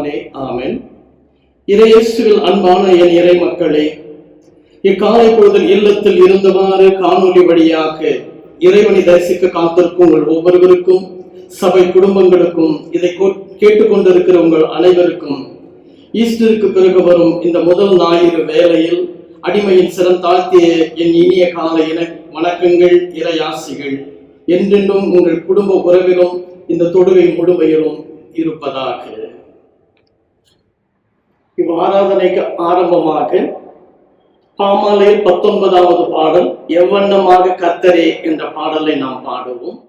நாமத்தினாலே ஆமென். இறையேசுவில் அன்பான என் இறை மக்களே, இக்காலை பொழுதில் இல்லத்தில் இருந்தவாறு காணொலி வழியாக இறைவனை தரிசிக்க காத்திருக்கும் உங்கள் ஒவ்வொருவருக்கும், சபை குடும்பங்களுக்கும், இதை கேட்டுக்கொண்டிருக்கிற உங்கள் அனைவருக்கும் ஈஸ்டருக்கு பிறகு வரும் இந்த முதல் ஞாயிறு வேளையில் அடிமையின் சிரம் தாழ்த்திய என் இனிய காலை வணக்கங்கள், இறையாசிகள் என்றென்றும் உங்கள் குடும்ப உறவிலும் இந்த தொடுகை முழுமையிலும் இருப்பதாக. இவ் ஆராதனைக்கு ஆரம்பமாக பாமாலையில் 19வது பாடல் எவ்வண்ணமாக கர்த்தரே என்ற பாடலை நாம் பாடுவோம்.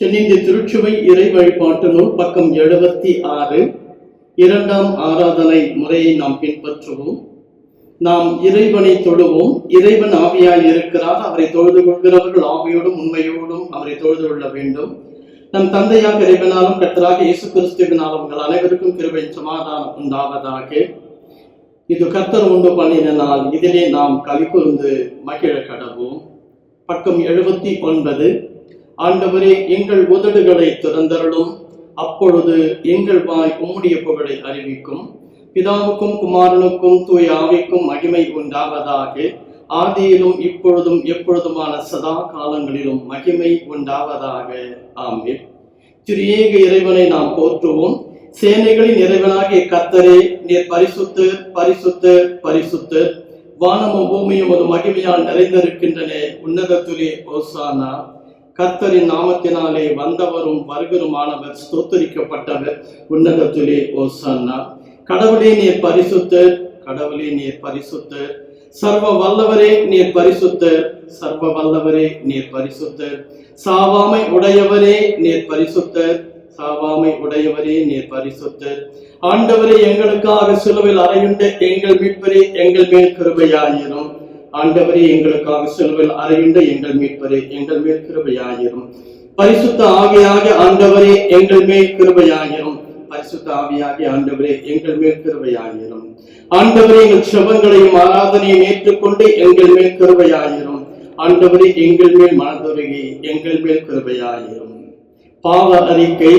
சென்னிந்திய திருச்சுவை இறை வழிபாட்டு நூல் பக்கம் 76 இரண்டாம் ஆராதனை முறையை நாம் பின்பற்றுவோம். நாம் இறைவனை தொழுவோம். இறைவன் ஆவியாய் இருக்கிறார். அவரை தொழுது கொள்கிறவர்கள் ஆவியோடும் உண்மையோடும் அவரை தொழுது கொள்ள வேண்டும். நம் தந்தையாக இறைவனாலும் கர்த்தராக இயேசு கிறிஸ்துவினாலும் உங்கள் அனைவருக்கும் கிருபை சமாதானம் உண்டாவதாக. இது கர்த்தர் உண்டு பண்ணின நாள், இதிலே நாம் களி கூர்ந்து மகிழ கடவோம். பக்கம் 79. ஆண்டவரே, எங்கள் உதடுகளை திறந்தருளும், அப்பொழுது எங்கள் வாய் உம்முடைய புகழை அறிவிக்கும். பிதாவுக்கும் குமாரனுக்கும் தூய ஆவிக்கும் மகிமை உண்டாவதாக. ஆதியிலும் இப்பொழுதும் எப்பொழுதுமான சதா காலங்களிலும் மகிமை உண்டாவதாக. ஆமென். திரியேக இறைவனை நாம் போற்றுவோம். சேனைகளின் இறைவனாகிய கர்த்தரே, நீர் பரிசுத்தர், பரிசுத்தர், பரிசுத்தர். வானமும் பூமியும் ஒரு மகிமையால் நிறைந்திருக்கின்றன. உன்னதத்திலே ஓசானா. கர்த்தரின் நாமத்தினாலே வந்தவரும் வருகிறமானவர் ஸ்தோத்தரிக்கப்பட்டவர். உன்னதத்திலே ஓசானா. கடவுளே நீர் பரிசுத்தர், கடவுளே நீர் பரிசுத்தர், சர்வ வல்லவரே நீர் பரிசுத்தர், சர்வ வல்லவரே நீர் பரிசுத்தர், சாவாமை உடையவரே நீர் பரிசுத்தர், சாவாமை உடையவரே நீர் பரிசுத்தர். ஆண்டவரே, எங்களுக்காக சிலுவையில் அறையுண்ட எங்கள் மீட்பரே, எங்கள் மேல் கிருபையாயிரும். ஆண்டவரே, எங்களுக்காக சிலுவையில் அறையுண்ட எங்கள் மீட்பரே, எங்கள் மேல் கிருபையாயிரும். பரிசுத்த ஆவியாகிய ஆண்டவரே, எங்கள் மேல் கிருபையாயிரும். பரிசுத்த ஆவியாகிய ஆண்டவரே, எங்கள் மேல் கிருபையாயிரும். ஆண்டவரே, எங்கள் செபங்களையும் ஆராதனையும் ஏற்றுக்கொண்டு எங்கள் மேல் கிருபையாயிரும். ஆண்டவரே, எங்கள் மேல் மனதுருகி எங்கள் மேல் கிருபையாயிரும். பாவ அறிக்கை.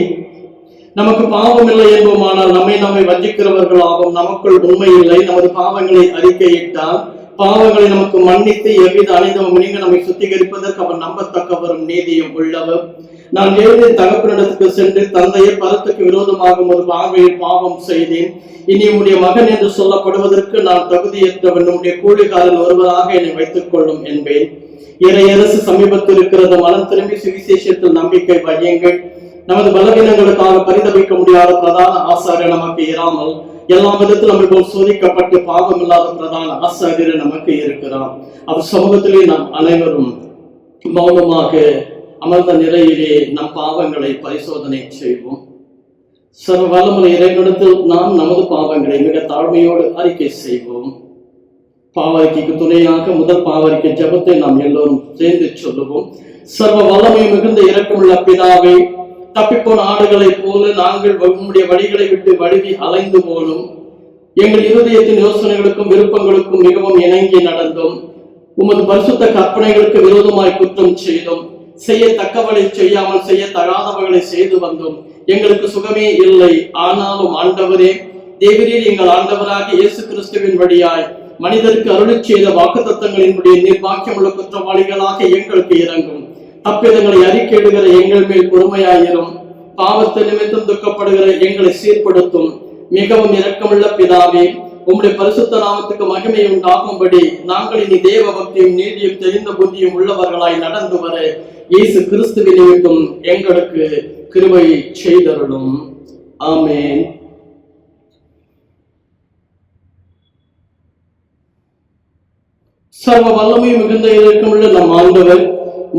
நமக்கு பாவம் இல்லை என்போமானால் நம்மை வஞ்சிக்கிறவர்களாகும். நமக்குள் உண்மை இல்லை. நமது பாவங்களை அறிக்கையிட்டால் பாவங்களை நமக்கு மன்னித்து எவ்வித அனைத்தும் நீங்க நம்மை சுத்திகரிப்பதற்கு அவர் நம்பத்தக்கவரும் நீதியும் உள்ளவர். நான் எழுதிய தகப்பனிடத்துக்கு சென்று, தந்தையை பரத்துக்கு விரோதமாக ஒரு பார்வையில் பாவம் செய்தேன். இனி உன்னுடைய மகன் என்று சொல்லப்படுவதற்கு நான் தகுதியற்றவன். உன்னுடைய கூலிகாரில் ஒருவராக என்னை வைத்துக் கொள்ளும் என்பேன். இறையரசு சமீபத்தில் இருக்கிறது. மனம் திரும்பி சுவிசேஷத்தில் நம்பிக்கை வையுங்கள். நமது பலவீனங்களுக்காக பரிதவிக்க முடியாத பிரதான ஆசாரியர் நமக்கு இராமல் எல்லா விதத்தில் நம்ம போல் சோதிக்கப்பட்டு பாவம் இல்லாத பிரதான ஆசாரியர் நமக்கு இருக்கிறார். அவர் சமூகத்திலே நாம் அனைவரும் மௌனமாக அமர்ந்த நிலையிலே நம் பாவங்களை பரிசோதனை செய்வோம். சர்வ வல்லமுறை இறைவனிடத்தில் நாம் நமது பாவங்களை மிக தாழ்மையோடு அறிக்கை செய்வோம். பாவரிக்கைக்கு துணையாக முதல் பாவரிக்கை ஜெபத்தை நாம் எல்லோரும் சேர்ந்து சொல்லுவோம். சர்வ வல்லமை மிகுந்த இரக்கமுள்ள பிதாவே, தப்பிப்போன ஆடுகளை போல நாங்கள் உம்முடைய வழிகளை விட்டு வழுவி அலைந்து போனோம். எங்கள் இருதயத்தின் யோசனைகளுக்கும் விருப்பங்களுக்கும் மிகவும் இணங்கி நடந்தோம். உமது பரிசுத்த கற்பனைகளுக்கு விரோதமாய் குற்றம் செய்தோம். செய்யத்தக்கவளை செய்யாமல் செய்ய தகாதவர்களை செய்து வந்தோம். எங்களுக்கு சுகமே இல்லை. ஆனாலும் ஆண்டவரே, தேவரீர் எங்கள் ஆண்டவராக இயேசு கிறிஸ்துவின் வழியாய் மனிதருக்கு அருளி செய்த வாக்குத்தத்தங்களின்படி நிர்வாக்கியமுள்ள குற்றவாளிகளாக எங்களுக்கு இறங்கும். தப்பிதங்களை அறிக்கையிடுகிற எங்கள் மேல் பொறுமையாயிரும். பாவத்தை நிமித்தம் துக்கப்படுகிற எங்களை சீர்படுத்தும். மிகவும் இரக்கமுள்ள பிதாவே, உம்முடைய பரிசுத்த நாமத்துக்கு மகிமை உண்டாகும்படி நாங்கள் இனி தேவ பக்தியும் நீதியும் தெரிந்த புத்தியும் உள்ளவர்களாய் நடந்து வர இயேசு கிறிஸ்துவின் நிமித்தம் எங்களுக்கு கிருபை செய்தருளும். ஆமென். சர்வ வல்லமையும் மிகுந்த இரக்கமுள்ள நம் ஆண்டவர்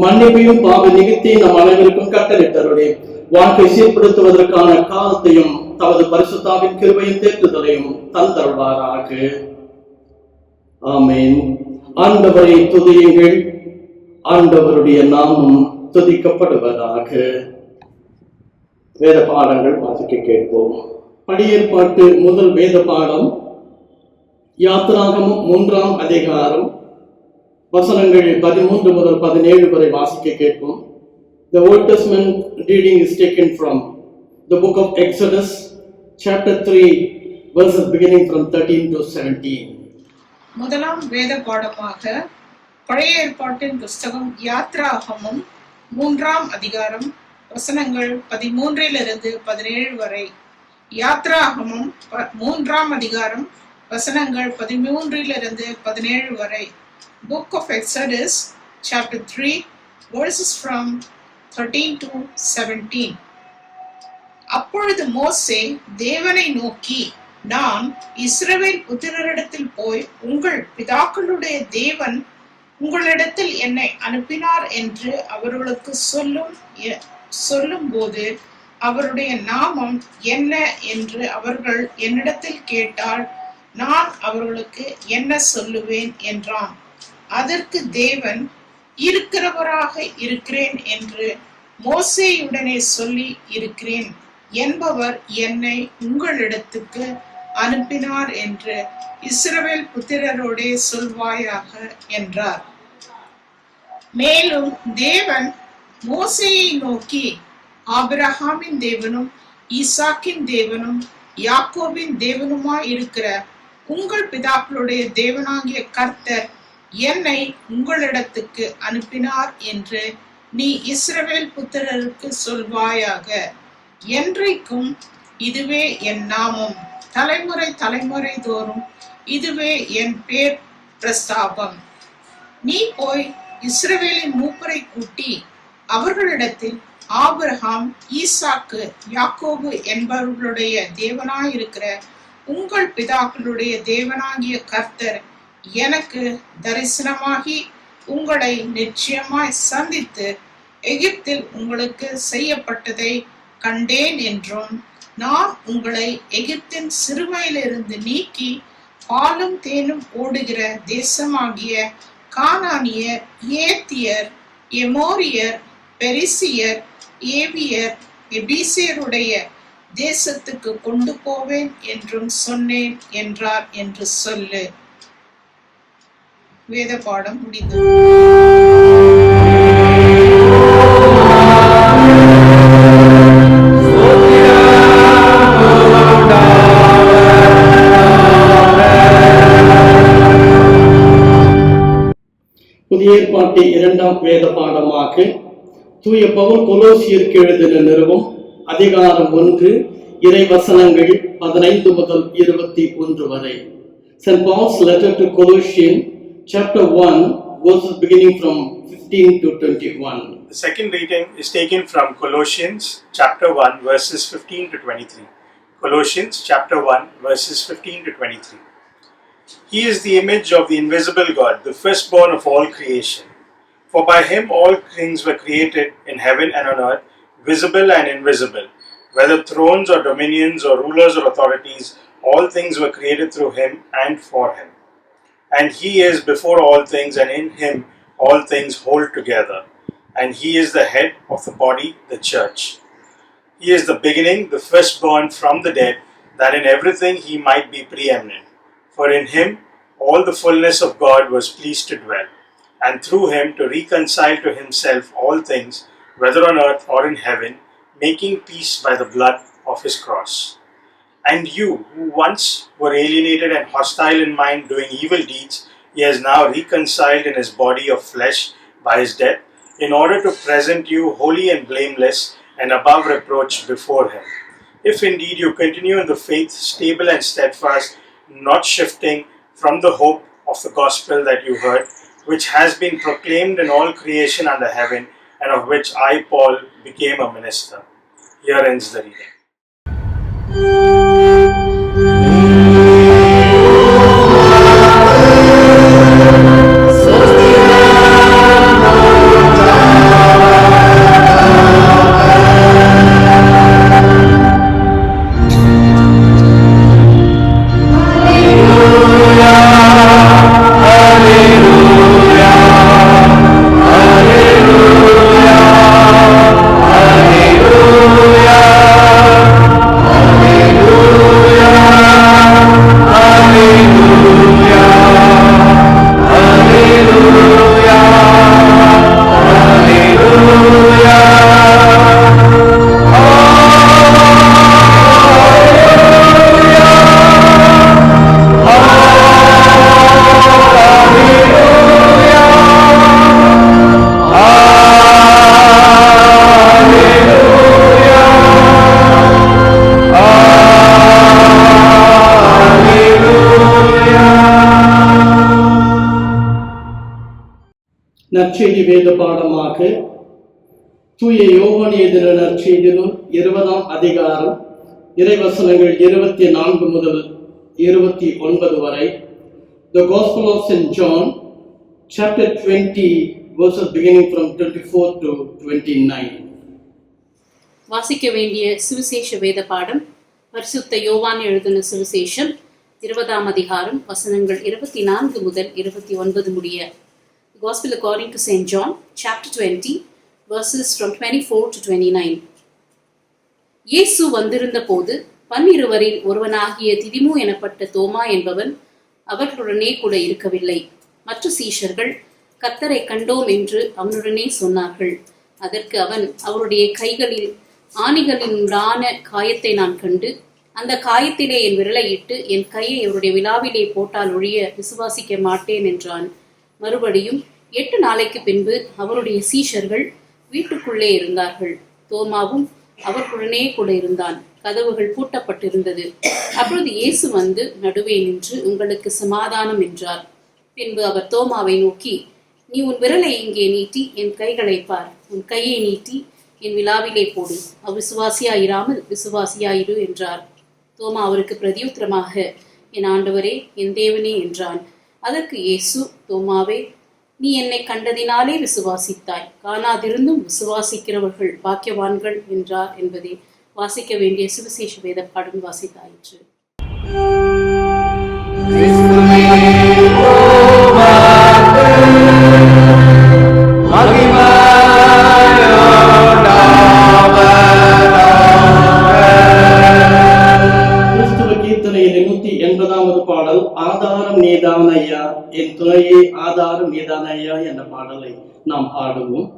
மன்னிப்பையும் பாவ நிகழ்த்தியும் நம் அனைவருக்கும் கட்டளையிட்டருடைய வாழ்க்கை சீர்படுத்துவதற்கான காலத்தையும் தமது பரிசுத்தாவின் கிருபையும் தேற்றுதலையும் தந்தருள்வாராக. ஆமென். ஆண்டவரை துதியுங்கள். ஆண்டவருடைய நாமம் துதிக்கப்படுவதாக. வேத பாடங்கள் வாசிக்க கேட்போம். படியேற்பாட்டு முதல் வேத பாடம் யாத்திராகமம் 3ஆம் அதிகாரம் வசனங்கள் 13 முதல் 17 வரை வாசிக்க கேட்போம். The Old Testament reading is taken from the book of Exodus, chapter 3, verses beginning from 13 to 17. முதலாம் வேத பாடமாக பழைய ஏற்பாட்டின் புஸ்தகம் யாத்ராகமம் 3ஆம் அதிகாரம் வசனங்கள் 13 17 வரை. யாத்ராகமம் 3ஆம் அதிகாரம் வசனங்கள் 13 17 வரை. Book of Exodus, chapter 3, verses from 13 to 17. அப்பொழுது மோசே தேவனை நோக்கி, நான் இஸ்ரவேல் புத்திரரிடத்தில் போய் உங்கள் பிதாக்களுடைய தேவன் உங்களிடத்தில் என்னை அனுப்பினார் என்று அவர்களுக்கு சொல்லும் போது அவருடைய நாமம் என்ன என்று அவர்கள் என்னிடத்தில் கேட்டால் நான் அவர்களுக்கு என்ன சொல்லுவேன் என்றான். அதற்கு தேவன், இருக்கிறவராக இருக்கிறேன் என்று மோசேயுடனே சொல்லி இருக்கிறேன் என்பவர் என்னை உங்களிடத்துக்கு அனுப்பினார் என்று இஸ்ரவேல் புத்திரரோடே சொல்வாயாக என்றார். மேலும் தேவன் மோசேயை நோக்கி, ஆபிரகாமின் தேவனும் ஈசாக்கின் தேவனும் யாக்கோபின் தேவனுமாய் இருக்கிற உங்கள் பிதாக்களுடைய தேவனாகிய கர்த்தர் என்னை உங்களிடத்துக்கு அனுப்பினார் என்று நீ இஸ்ரவேல் புத்திரருக்கு சொல்வாயாக. என்றைக்கும் இதுவே என் நாமம், தலைமுறை தலைமுறை தோறும் இதுவே என் பேர் பிரஸ்தாபம். நீ போய் இஸ்ரவேலின் மூப்பரை கூட்டி அவர்களிடத்தில் ஆபிரகாம், ஈசாக்கு, யாக்கோபு என்பவர்களுடைய தேவனாயிருக்கிற உங்கள் பிதாக்களுடைய தேவனாகிய கர்த்தர் எனக்கு தரிசனமாகி உங்களை நிச்சயமாய் சந்தித்து எகிப்தில் உங்களுக்கு செய்யப்பட்டதை கண்டேன் என்றும், நான் உங்களை எகிப்தின் சிறுமையிலிருந்து நீக்கி பாலும் தேனும் ஓடுகிற தேசமாகிய கானானியர், ஏத்தியர், எமோரியர், பெரிசியர், ஏவியர், எபீசியருடைய தேசத்துக்கு கொண்டு போவேன் என்றும் சொன்னேன் என்றார் என்று சொல்லு. வேத பாடம் முடிந்தது. புதிய ஏற்பாட்டு இரண்டாம் வேத பாடமாக தூய பவுல் கொலோசியருக்கு எழுதின நிருபம் அதிகாரம் 1 இறை வசனங்கள் 15 முதல் 21 வரை. St. Paul's letter to Colossians, chapter 1, verses beginning from 15 to 21. The second reading is taken from Colossians chapter 1 verses 15 to 23. Colossians chapter 1 verses 15 to 23. He is the image of the invisible God, the firstborn of all creation. For by him all things were created in heaven and on earth, visible and invisible. Whether thrones or dominions or rulers or authorities, all things were created through him and for him. And he is before all things, and in him all things hold together. And he is the head of the body, the church. He is the beginning, the firstborn from the dead, that in everything he might be preeminent. For in him all the fullness of God was pleased to dwell, and through him to reconcile to himself all things, whether on earth or in heaven, making peace by the blood of his cross. And you, who once were alienated and hostile in mind, doing evil deeds, he has now reconciled in his body of flesh by his death, in order to present you holy and blameless and above reproach before him. If indeed you continue in the faith, stable and steadfast, not shifting from the hope of the gospel that you heard, which has been proclaimed in all creation under heaven, and of which I, Paul, became a minister. Here ends the reading. நற்செய்தி வேத பாடமாக தூய யோவான் எழுதின நற்செய்தி நூல் 20ஆம் அதிகாரம் இறைவசனங்கள் 24 முதல் 29 வரை. The Gospel of St. John, chapter 20, verses beginning from 24 to 29. வாசிக்க வேண்டிய சுவிசேஷ வேத பாடம் பரிசுத்த யோவான் எழுதின சுவிசேஷம் 20ஆம் அதிகாரம் வசனங்கள் 24 முதல் 29 முடிய. Gospel according to St. John, chapter 20, verses from 24 to 29. இயேசு வந்திருந்த போது 12 ஒருவனாகிய திதிமு எனப்பட்ட தோமா என்பவன் அவர்களுடனே கூட இருக்கவில்லை. மற்ற சீஷர்கள் கர்த்தரை கண்டோம் என்று அவனுடனே சொன்னார்கள். அதற்கு அவன், அவருடைய கைகளில் ஆணிகளினுடான காயத்தை நான் கண்டு, அந்த காயத்திலே என் விரலை இட்டு என் கையை அவருடைய விலாவிலே போட்டால் ஒழிய விசுவாசிக்க மாட்டேன் என்றான். மறுபடியும் 8 நாளைக்கு பின்பு அவருடைய சீஷர்கள் வீட்டுக்குள்ளே இருந்தார்கள். தோமாவும் அவர்களுடனே கூட இருந்தான். கதவுகள் பூட்டப்பட்டிருந்தது. அப்பொழுது இயேசு வந்து நடுவே நின்று, உங்களுக்கு சமாதானம் என்றார். பின்பு அவர் தோமாவை நோக்கி, நீ உன் விரலை இங்கே நீட்டி என் கைகளை பார், உன் கையை நீட்டி என் விலாவிலே போடு, அவிசுவாசியாயிராமல் விசுவாசியாயிரு என்றார். தோமா அவருக்கு பிரதியுத்தரமாக, என் ஆண்டவரே, என் தேவனே என்றான். அதற்கு இயேசு, தோமாவே, நீ என்னை கண்டதினாலே விசுவாசித்தாய், காணாதிருந்தும் விசுவாசிக்கிறவர்கள் பாக்கியவான்கள் என்றார் என்பதை வாசிக்க வேண்டிய சுவிசேஷ வேத பாடம் வாசித்தாயிற்று. கீர்த்தனையில் 180வது பாடல், ஆதாரம் நீதானையா, என் துணையே ஆதாரம் நீதானையா என்ற பாடலை நாம் பாடுவோம்.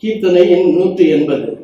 கீர்த்தனை எண் 180.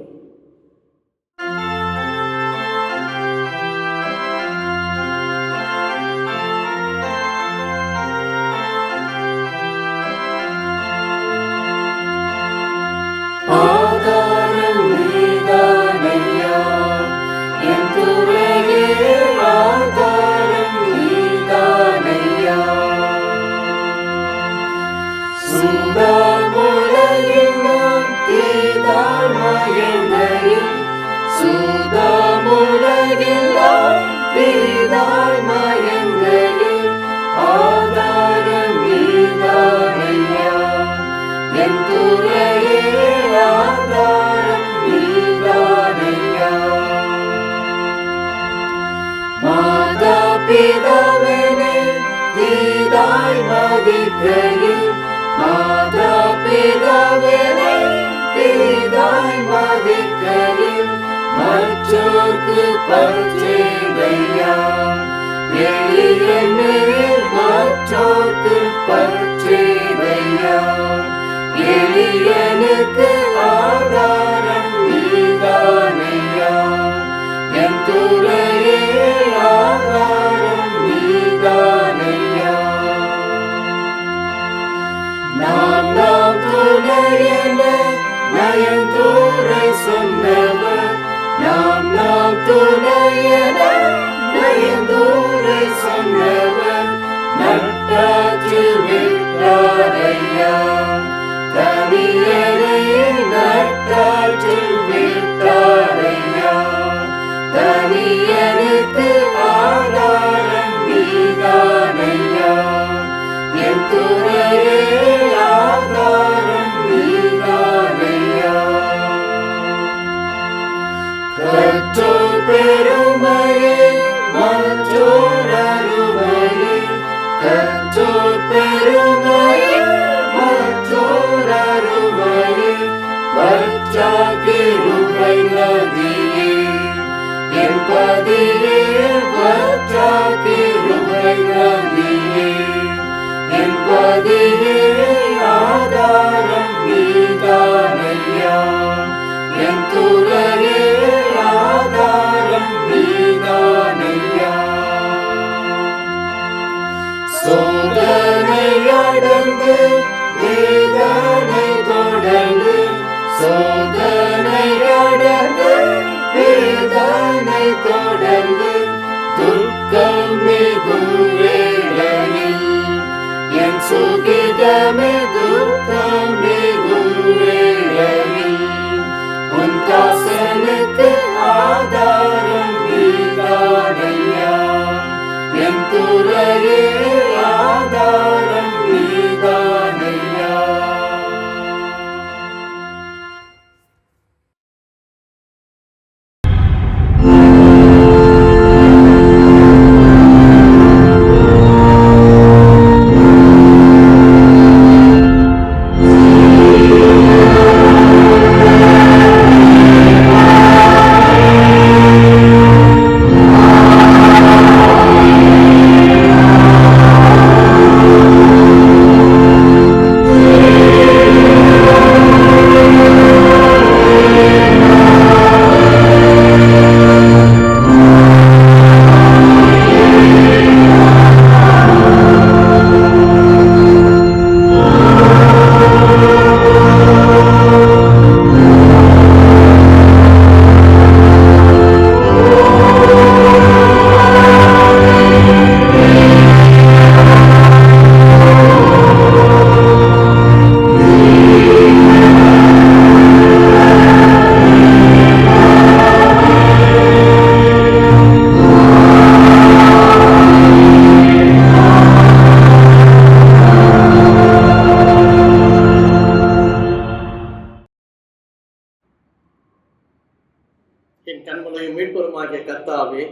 என் கண்மலையும் மீட்பருமாகிய கர்த்தாவே,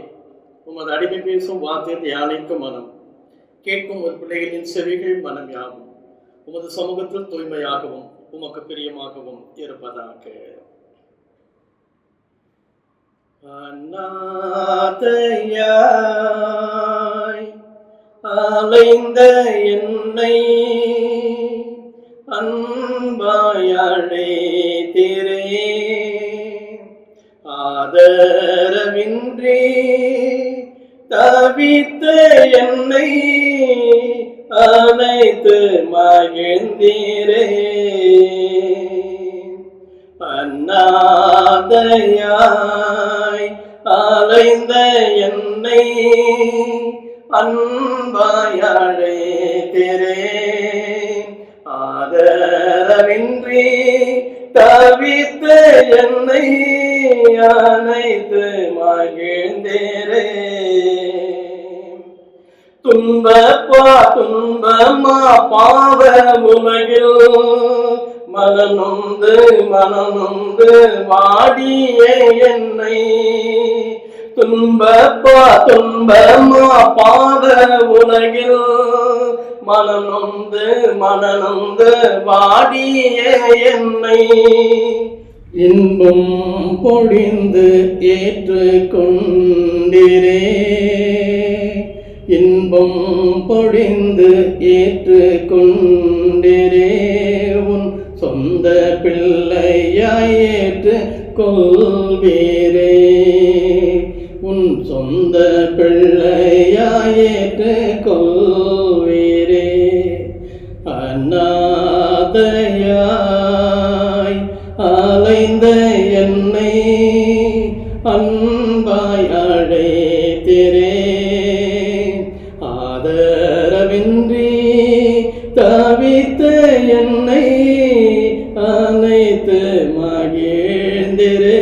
உமது அடிமை பேசும் வார்த்தை தியானிக்கும் மனம், கேட்கும் ஒரு பிள்ளைகளின் செவிகள் மனம் யாவும் உமது சமூகத்தில் தூய்மையாகவும் உமக்கு பிரியமாகவும் இருப்பதாக. அநாதையாய் அலைந்த என்னை அன்பாய் அழைத்தீரே, ஆதரவின்றி தவித்த என்னை அனைத்து மகிழ்ந்தீரே. அநாதையாய் அலைந்த என்னை அன்பாய் அழைத்தீரே, ஆதரவின்றி தவித்த என்னை அனைத்து மகிழ்ந்தீரே. துன்பமா பாவ உலகில் மனநொந்து வாடிய என்னை, துன்பமா பாவ உலகில் மனநொந்து வாடிய என்னை, இன்பம் பொழிந்து ஏற்றுக்கொண்டிரே, இன்பம் பொழிந்து ஏற்றுக்கொண்டிரே, உன் சொந்த பிள்ளையாய் ஏற்றுக்கொள்வீரே, உன் சொந்த பிள்ளையாய் ஏற்றுக்கொள்வீரே. அநாதையாய் அலைந்த என்னை அன்பாய் அழைத்தீரே, ஆதரவின்றி தவித்த என்னை அனைத்து மகிழ்ந்தீரே.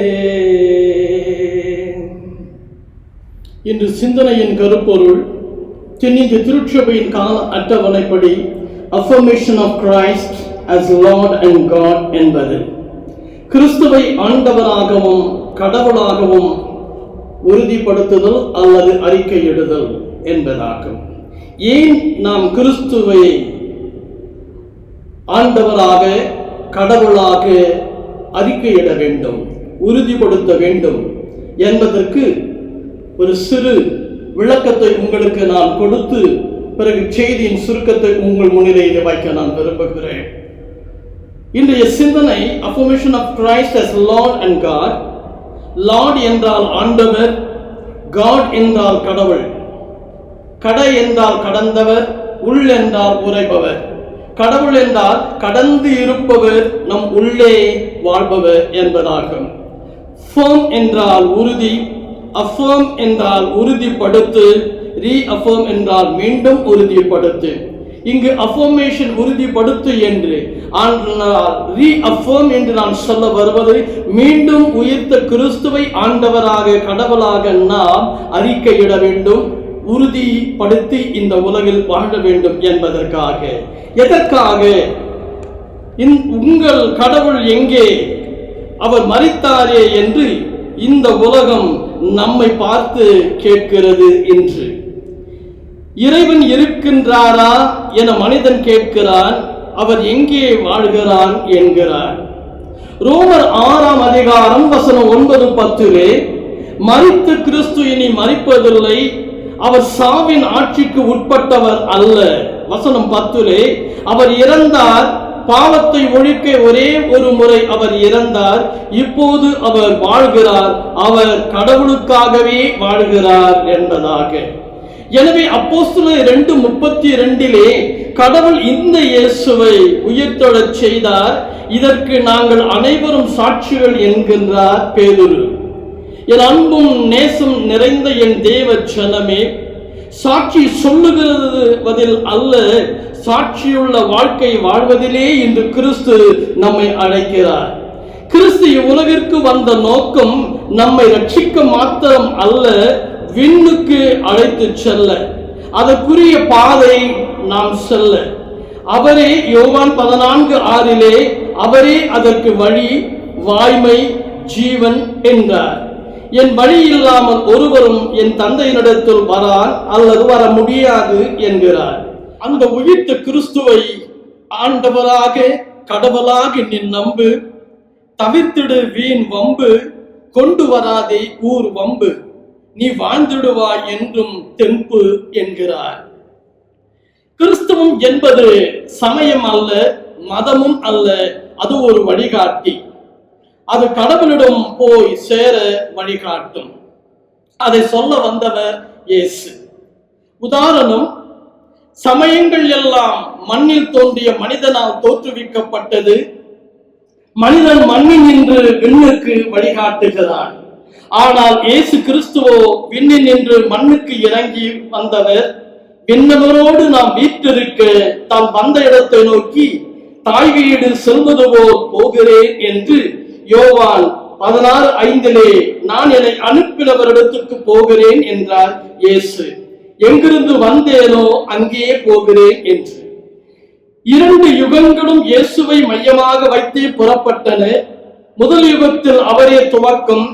இன்று சிந்தனையின் கருப்பொருள் தென்னிந்திய திருச்சபையின் கால அட்டவணைப்படி affirmation of Christ as Lord and God என்பது கிறிஸ்துவை ஆண்டவராகவும் கடவுளாகவும் உறுதிப்படுத்துதல் அல்லது அறிக்கையிடுதல் என்பதாகும். ஏன் நாம் கிறிஸ்துவை ஆண்டவராக கடவுளாக அறிக்கையிட வேண்டும், உறுதிப்படுத்த வேண்டும் என்பதற்கு ஒரு சிறு விளக்கத்தை உங்களுக்கு நான் கொடுத்து பிறகு செய்தியின் சுருக்கத்தை உங்கள் முன்னிலையில் வைக்க நான் விரும்புகிறேன். இன்றைய சிந்தனை affirmation of Christ as Lord and God. Lord என்றால் ஆண்டவர், God என்றால் கடவுள், கடை என்றால் கடந்தவர், உள் என்றால் உரைப்பவர், கடவுள் என்றால் கடந்து இருப்பவர், நம் உள்ளே வாழ்பவர் என்பதாகும். firm என்றால் உறுதி, affirm என்றால் உறுதிப்படுத்து, reaffirm என்றால் மீண்டும் உறுதிப்படுத்து. இங்கு affirmation உறுதிப்படுத்து என்று, ஆனால் reaffirm என்று நான் சொல்ல வருவது மீண்டும் உயிர்த்த கிறிஸ்துவை ஆண்டவராக கடவுளாக நாம் அறிக்கையிட வேண்டும், உறுதிப்படுத்தி இந்த உலகில் வாழ வேண்டும் என்பதற்காக. எதற்காக? உங்கள் கடவுள் எங்கே, அவர் மரித்தாரே என்று இந்த உலகம் நம்மை பார்த்து கேட்கிறது. இன்று இறைவன் இருக்கின்றாரா என மனிதன் கேட்கிறான், அவர் எங்கே வாழ்கிறான் என்கிறார். ரோமர் 6ஆம் அதிகாரம் வசனம் 9-10 மரித்த கிறிஸ்து இனி மரிப்பதில்லை, அவர் சாவின் ஆட்சிக்கு உட்பட்டவர் அல்ல. வசனம் 10 அவர் இறந்தார், பாவத்தை ஒழிக்க ஒரே ஒரு முறை அவர் இறந்தார், இப்போது அவர் வாழ்கிறார், அவர் கடவுளுக்காகவே வாழ்கிறார் என்பதாக. எனவே அப்போஸ்தலர் 2:32 கடவுள் இந்த இயேசுவை உயிர்த்தெழச் செய்தார், இதற்கு நாங்கள் அனைவரும் சாட்சிகள் என்கின்றார் பேதுரு. என் அன்பும் நேசம் நிறைந்த என் தேவ ஜனமே, சாட்சி சொல்லுகிறதில் அல்ல, சாட்சியுள்ள வாழ்க்கை வாழ்வதிலே இன்று கிறிஸ்து நம்மை அழைக்கிறார். கிறிஸ்து உலகிற்கு வந்த நோக்கம் நம்மை ரட்சிக்க மாத்திரம் அல்ல, விண்ணுக்கு அழைத்து செல்ல, அதற்குரிய பாதை நாம் செல்ல. அவரே யோவான் 14:6 அவரே அதற்கு வழி, வாய்மை, ஜீவன் என்றார். என் வழி இல்லாமல் ஒருவரும் என் தந்தையினிடத்தில் வரார் அல்லது வர முடியாது என்கிறார். அந்த உயிர்த்த கிறிஸ்துவை ஆண்டவராக கடவுளாக நீ நம்பு, தவிர்த்திடு வீண் வம்பு, கொண்டு வராதே ஊர் வம்பு, நீ வாழ்ந்திடுவாய் என்றும் தெம்பு என்கிறார். கிறிஸ்துவம் என்பது சமயம் அல்ல, மதமும் அல்ல, அது ஒரு வழிகாட்டி. அது கடவுளிடம் போய் சேர வழிகாட்டும். அதை சொல்ல வந்தவர் இயேசு. உதாரணம், சமயங்கள் எல்லாம் மண்ணில் தோன்றிய மனிதனால் தோற்றுவிக்கப்பட்டது. மனிதன் மண்ணில் நின்று விண்ணுக்கு வழிகாட்டுகிறான். ஆனால் இயேசு கிறிஸ்துவோ விண்ணில் நின்று மண்ணுக்கு இறங்கி வந்தவர். விண்ணவரோடு நாம் வீற்றிருக்க தான் வந்த இடத்தை நோக்கி தாய் வீடு செல்வது போல் போகிறேன் என்று யோவான் 16:5 நான் என்னை அனுப்பினவரிடத்துக்கு போகிறேன் என்றார் இயேசு. எங்கிருந்து வந்தேனோ அங்கே போகிறேன் என்று. 2 யுகங்களும் இயேசுவை மையமாக வைத்தே புறப்பட்டன. முதல் யுகத்தில் அவரே துவக்கம்,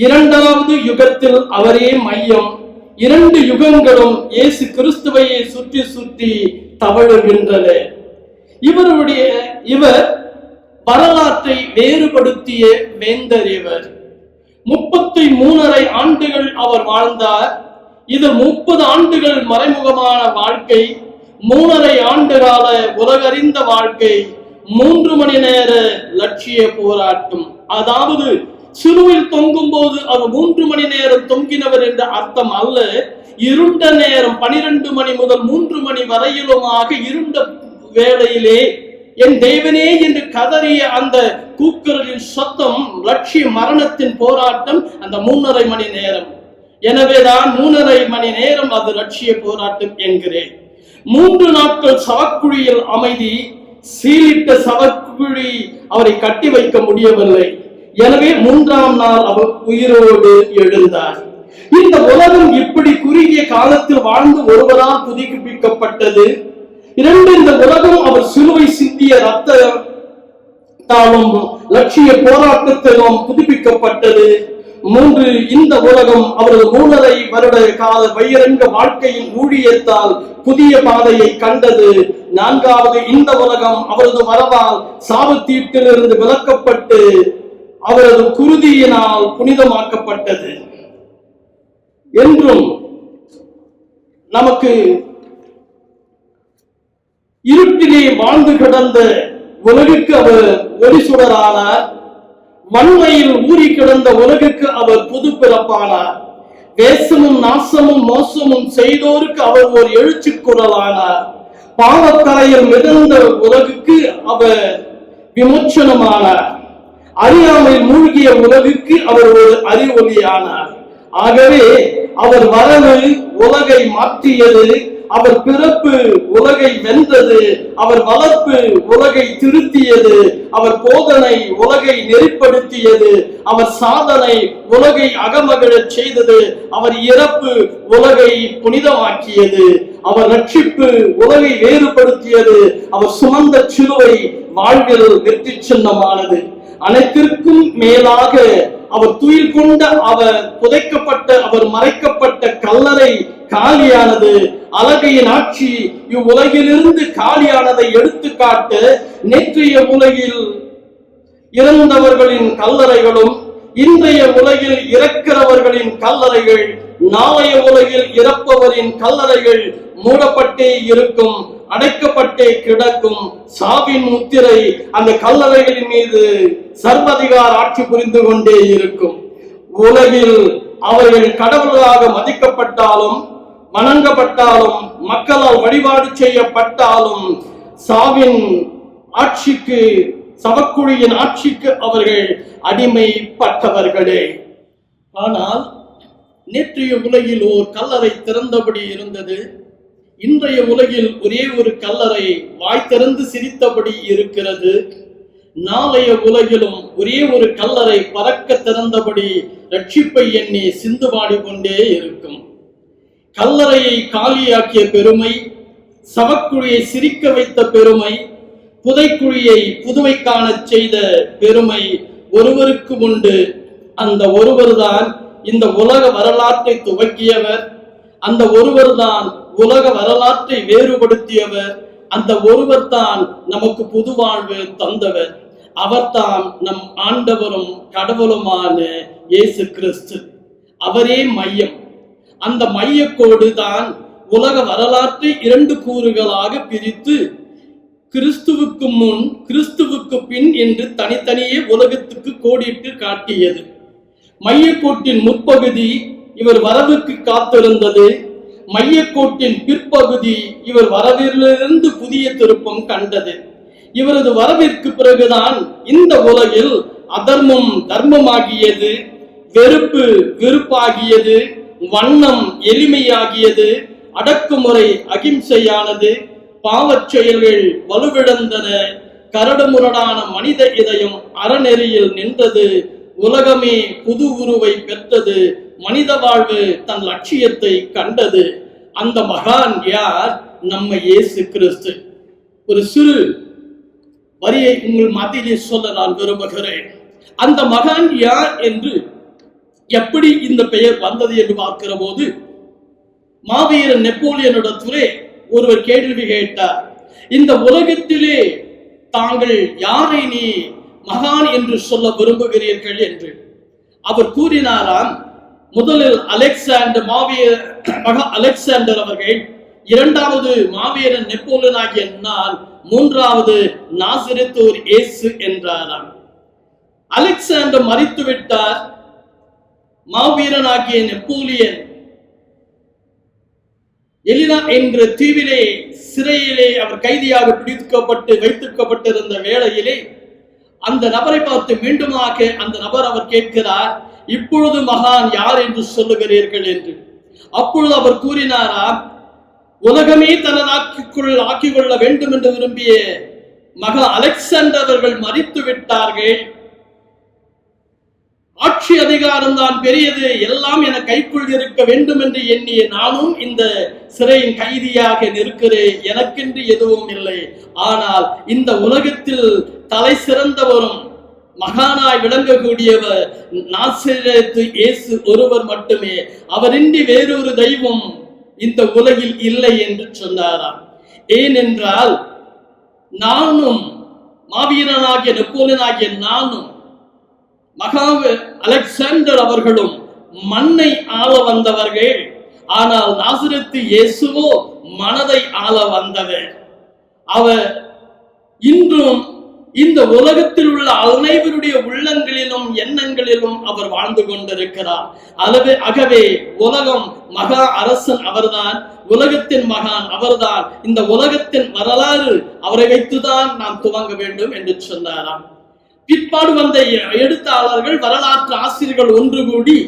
2வது யுகத்தில் அவரே மையம். 2 யுகங்களும் இயேசு கிறிஸ்துவையே சுற்றி சுற்றி தவழுகின்றன. இவர் வரலாற்றை வேறுபடுத்திய வேந்தர். இவர் 33.5 ஆண்டுகள் அவர் வாழ்ந்தார். இது 30 ஆண்டுகள் மறைமுகமான வாழ்க்கை, 3.5 ஆண்டுகால உலகறிந்த வாழ்க்கை, 3 மணி நேர லட்சிய போராட்டம். அதாவது சிலுவையில் தொங்கும் போது அவர் 3 மணி நேரம் தொங்கினவர் என்ற அர்த்தம் அல்ல. இருண்ட நேரம் 12 மணி முதல் 3 மணி வரையிலுமாக இருண்ட வேளையிலே என் தேவனே என்று கதறிய அந்த கூக்குரலின் சத்தம் லட்சிய மரணத்தின் போராட்டம். அந்த 3.5 மணி நேரம். எனவேதான் 3.5 மணி நேரம் அது லட்சிய போராட்டம் என்கிறேன். 3 நாட்கள் சவக்குழியில் அமைதி. சீலிட்ட சவக்குழி அவரை கட்டி வைக்க முடியவில்லை. எனவே 3ஆம் நாள் அவர் உயிரோடு எழுந்தார். இந்த உலகம் இப்படி குறுகிய காலத்தில் வாழ்ந்து ஒருவரால் புதுப்பிக்கப்பட்டது. 2 இந்த உலகம் அவர் சிலுவை சிந்திய ரத்தத்தாலும் லட்சிய போராட்டத்திலும் புதுப்பிக்கப்பட்டது. 3 இந்த உலகம் அவரது 3.5 வருட கால பகிரங்க வாழ்க்கையின் ஊழியத்தால் புதிய பாதையை கண்டது. 4வது இந்த உலகம் அவரது வரவால் சாபத்தீட்டிலிருந்து விலக்கப்பட்டு அவரது குருதியினால் புனிதமாக்கப்பட்டது என்றும் நமக்கு இருட்டிலே வாழ்ந்து கிடந்த உலகுக்கு அவர் ஒளி சுடரானார். வன்மையில் ஊறி கிடந்த உலகுக்கு அவர் புது பிறப்பானார். வேசமும் நாசமும் மோசமும் செய்தோருக்கு அவர் ஒரு எழுச்சி குரலானார். பாவக்கரையில் மிதந்த உலகுக்கு அவர் விமோச்சனமானார். அறியாமையில் மூழ்கிய உலகுக்கு அவர் ஒரு அறிவொளியானார். ஆகவே அவர் வரவு உலகை மாற்றியது. அவர் பிறப்பு உலகை வென்றது. அவர் வளர்ப்பு உலகை திருத்தியது. அவர் போதனை உலகை நெறிப்படுத்தியது. அவர் சாதனை உலகை அகமகிழச் செய்தது. அவர் இறப்பு உலகை புனிதமாக்கியது. அவர் ரட்சிப்பு உலகை வேறுபடுத்தியது. அவர் சுமந்த சிலுவை வாழ்வில் வெற்றி சின்னமானது. அனைத்திற்கும் மேலாக அவர் துயில் கொண்ட அவர் புதைக்கப்பட்ட அவர் மறைக்கப்பட்ட கல்லறை காலியானது. அழகையின் ஆட்சி இவ்வுலகிலிருந்து காலியானதை எடுத்துக்காட்ட நேற்றைய உலகில் இறந்தவர்களின் கல்லறைகளும் இன்றைய உலகில் இறக்கிறவர்களின் கல்லறைகள், நாளைய உலகில் இறப்பவரின் கல்லறைகள் மூடப்பட்டே இருக்கும், அடைக்கப்பட்டே கிடக்கும். சாவின் முத்திரை அந்த கல்லறைகளின் மீது சர்வதிகார ஆட்சி புரிந்து கொண்டே இருக்கும். உலகில் அவர்கள் கடவுளாக மதிக்கப்பட்டாலும் வணங்கப்பட்டாலும் மக்களால் வழிபாடு செய்யப்பட்டாலும் சாவின் ஆட்சிக்கு, சவக்குழியின் ஆட்சிக்கு அவர்கள் அடிமைப்பட்டவர்களே. ஆனால் நேற்றைய உலகில் ஓர் கல்லறை திறந்தபடி இருந்தது. இன்றைய உலகில் ஒரே ஒரு கல்லறை வாய் திறந்து சிரித்தபடி இருக்கிறது. நாளைய உலகிலும் ஒரே ஒரு கல்லறை பறக்க திறந்தபடி ரட்சிப்பை எண்ணி சிந்து பாடிக்கொண்டே இருக்கும். கல்லறையை காலியாக்கிய பெருமை, சவக்குழியை சிரிக்க வைத்த பெருமை, புதைக்குழியை புதுமை காண செய்த பெருமை ஒருவருக்கு உண்டு. அந்த ஒருவர்தான் இந்த உலக வரலாற்றை துவக்கியவர், அந்த ஒருவர் தான் உலக வரலாற்றை வேறுபடுத்தியவர், அந்த ஒருவர் தான் நமக்கு புது வாழ்வு தந்தவர். அவர்தான் நம் ஆண்டவரும் கடவுளுமான இயேசு கிறிஸ்து. அவரே மையம். அந்த மையக்கோடு தான் உலக வரலாற்றை 2 கூறுகளாக பிரித்து கிறிஸ்துவுக்கு முன் கிறிஸ்துவுக்கு பின் என்று தனித்தனியே உலகத்துக்கு கோடிட்டு காட்டியது. மையக்கோட்டின் முற்பகுதி இவர் வரவுக்கு காத்திருந்தது, மையக்கோட்டின் பிற்பகுதி இவர் வரவிலிருந்து புதிய திருப்பம் கண்டது. இவரது வரவிற்கு பிறகுதான் இந்த உலகில் அதர்மம் தர்மமாகியது, வெறுப்பு வெறுப்பாகியது, வண்ணம் எளிமையாகியது, அடக்குமுறை அகிம்சையானது, பாவச் செயல்கள் வலுவிழந்தன, கரடுமுரடான மனித இதயம் அறநெறியில் நின்றது, உலகமே புது உருவை பெற்றது, மனித வாழ்வு தன் லட்சியத்தை கண்டது. அந்த மகான் யார்? நம்ம இயேசு கிறிஸ்து. ஒரு சிறு வரியை உங்கள் மத்தியிலே சொல்ல நான் விரும்புகிறேன். அந்த மகான் யார் என்று, எப்படி இந்த பெயர் வந்தது என்று பார்க்கிற போது, மாவீரன் நெப்போலியனிடத்திலே ஒருவர் கேள்வி கேட்டார், இந்த உலகத்திலே தாங்கள் யாரை நீ மகான் என்று சொல்ல விரும்புகிறீர்கள் என்று. அவர் கூறினாராம், முதலில் அலெக்சாண்டர் அவர்கள், 2வது மாவீரன் நெப்போலியன் ஆகிய நான், 3வது நாசரேத்தூர் இயேசு என்றாராம். அலெக்சாண்டர் மரித்து விட்டார். மாவீரன் ஆகிய நெப்போலியன் எலினா என்கிற தீவிலே சிறையிலே அவர் கைதியாக பிடிக்கப்பட்டு வைத்திருக்கப்பட்டிருந்த வேளையிலே அந்த நபரை பார்த்து மீண்டுமாக அந்த நபர் அவர் கேட்கிறார், இப்பொழுது மகான் யார் என்று சொல்லுகிறீர்கள் என்று. அப்பொழுது அவர் கூறினாராம், உலகமே தனதாக்கிக்குள் ஆக்கிக் கொள்ள வேண்டும் என்று விரும்பிய மகா அலெக்சாண்டர் அவர்கள் மரித்து விட்டார்கள். ஆட்சி அதிகாரம் தான் பெரியது, எல்லாம் என கைக்குள் இருக்க வேண்டும் என்று எண்ணிய நானும் இந்த சிறையின் கைதியாக நிற்கிறேன். எனக்கென்று எதுவும் இல்லை. ஆனால் இந்த உலகத்தில் தலை சிறந்தவரும் மகானாய் விளங்கக்கூடியவர் நாசரேத்து இயேசு ஒருவர் மட்டுமே, அவரின்றி வேறொரு தெய்வம் இந்த உலகில் இல்லை என்று சொன்னாராம். ஏனென்றால் நானும் மாவீரனாகிய நெப்போலியனாகிய நானும் மகா அலெக்சாண்டர் அவர்களும் மண்ணை ஆள வந்தவர்கள். ஆனால் நாசரேத்து இயேசுவோ மனதை ஆள வந்தவர். அவர் இன்றும் இந்த உலகத்தில் உள்ள அனைவருடைய உள்ளங்களிலும் எண்ணங்களிலும் அவர் வாழ்ந்து கொண்டிருக்கிறார். ஆகவே உலகம் மகா அரசன் அவர்தான், உலகத்தின் மகான் அவர்தான். இந்த உலகத்தின் வரலாறு அவரை வைத்துதான் நாம் துவங்க வேண்டும் என்று சொன்னாராம். பிற்பாடு வந்த எழுத்தாளர்கள், வரலாற்று ஆசிரியர்கள் ஒன்று கூடி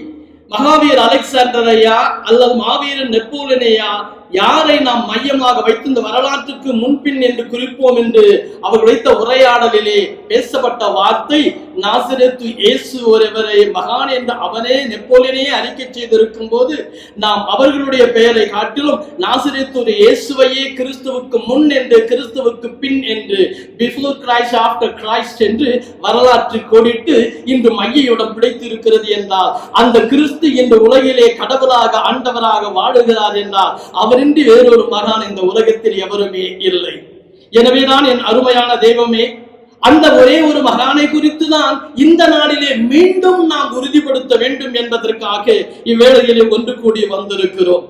மகாவீர் அலெக்சாண்டரையா அல்லது மாவீரன் நெப்போலியனையா யாரை நாம் மையமாக வைத்து இந்த வரலாற்றுக்கு முன்பின் என்று குறிப்போம் என்று அவர் வைத்த உரையாடலிலே பேசப்பட்ட வார்த்தை, நாசரேத்து இயேசு ஒருவரை மகான் என்று அவனே நெப்போலியனே அறிக்கை செய்திருக்கும் போது நாம் அவர்களுடைய பெயரை காட்டிலும் நாசரேத்து இயேசுவையே கிறிஸ்துவுக்கு முன் என்று கிறிஸ்துவுக்கு பின் என்று, பிஃபோர் கிரைஸ்ட் ஆஃப்டர் கிரைஸ்ட் என்று வரலாற்றை கோடிட்டு இன்று மையுடன் பிடித்திருக்கிறது என்றால், அந்த கிறிஸ்து இந்த உலகிலே கடவுளாக ஆண்டவராக வாழுகிறார் என்றால் அவரின்றி வேறொரு மகான் இந்த உலகத்தில் எவருமே இல்லை. எனவேதான் என் அருமையான தெய்வமே, அந்த ஒரே ஒரு மகானை குறித்து தான் இந்த நாளிலே மீண்டும் நாம் உறுதிப்படுத்த வேண்டும் என்பதற்காக இவ்வேளையிலே ஒன்று கூடி வந்திருக்கிறோம்.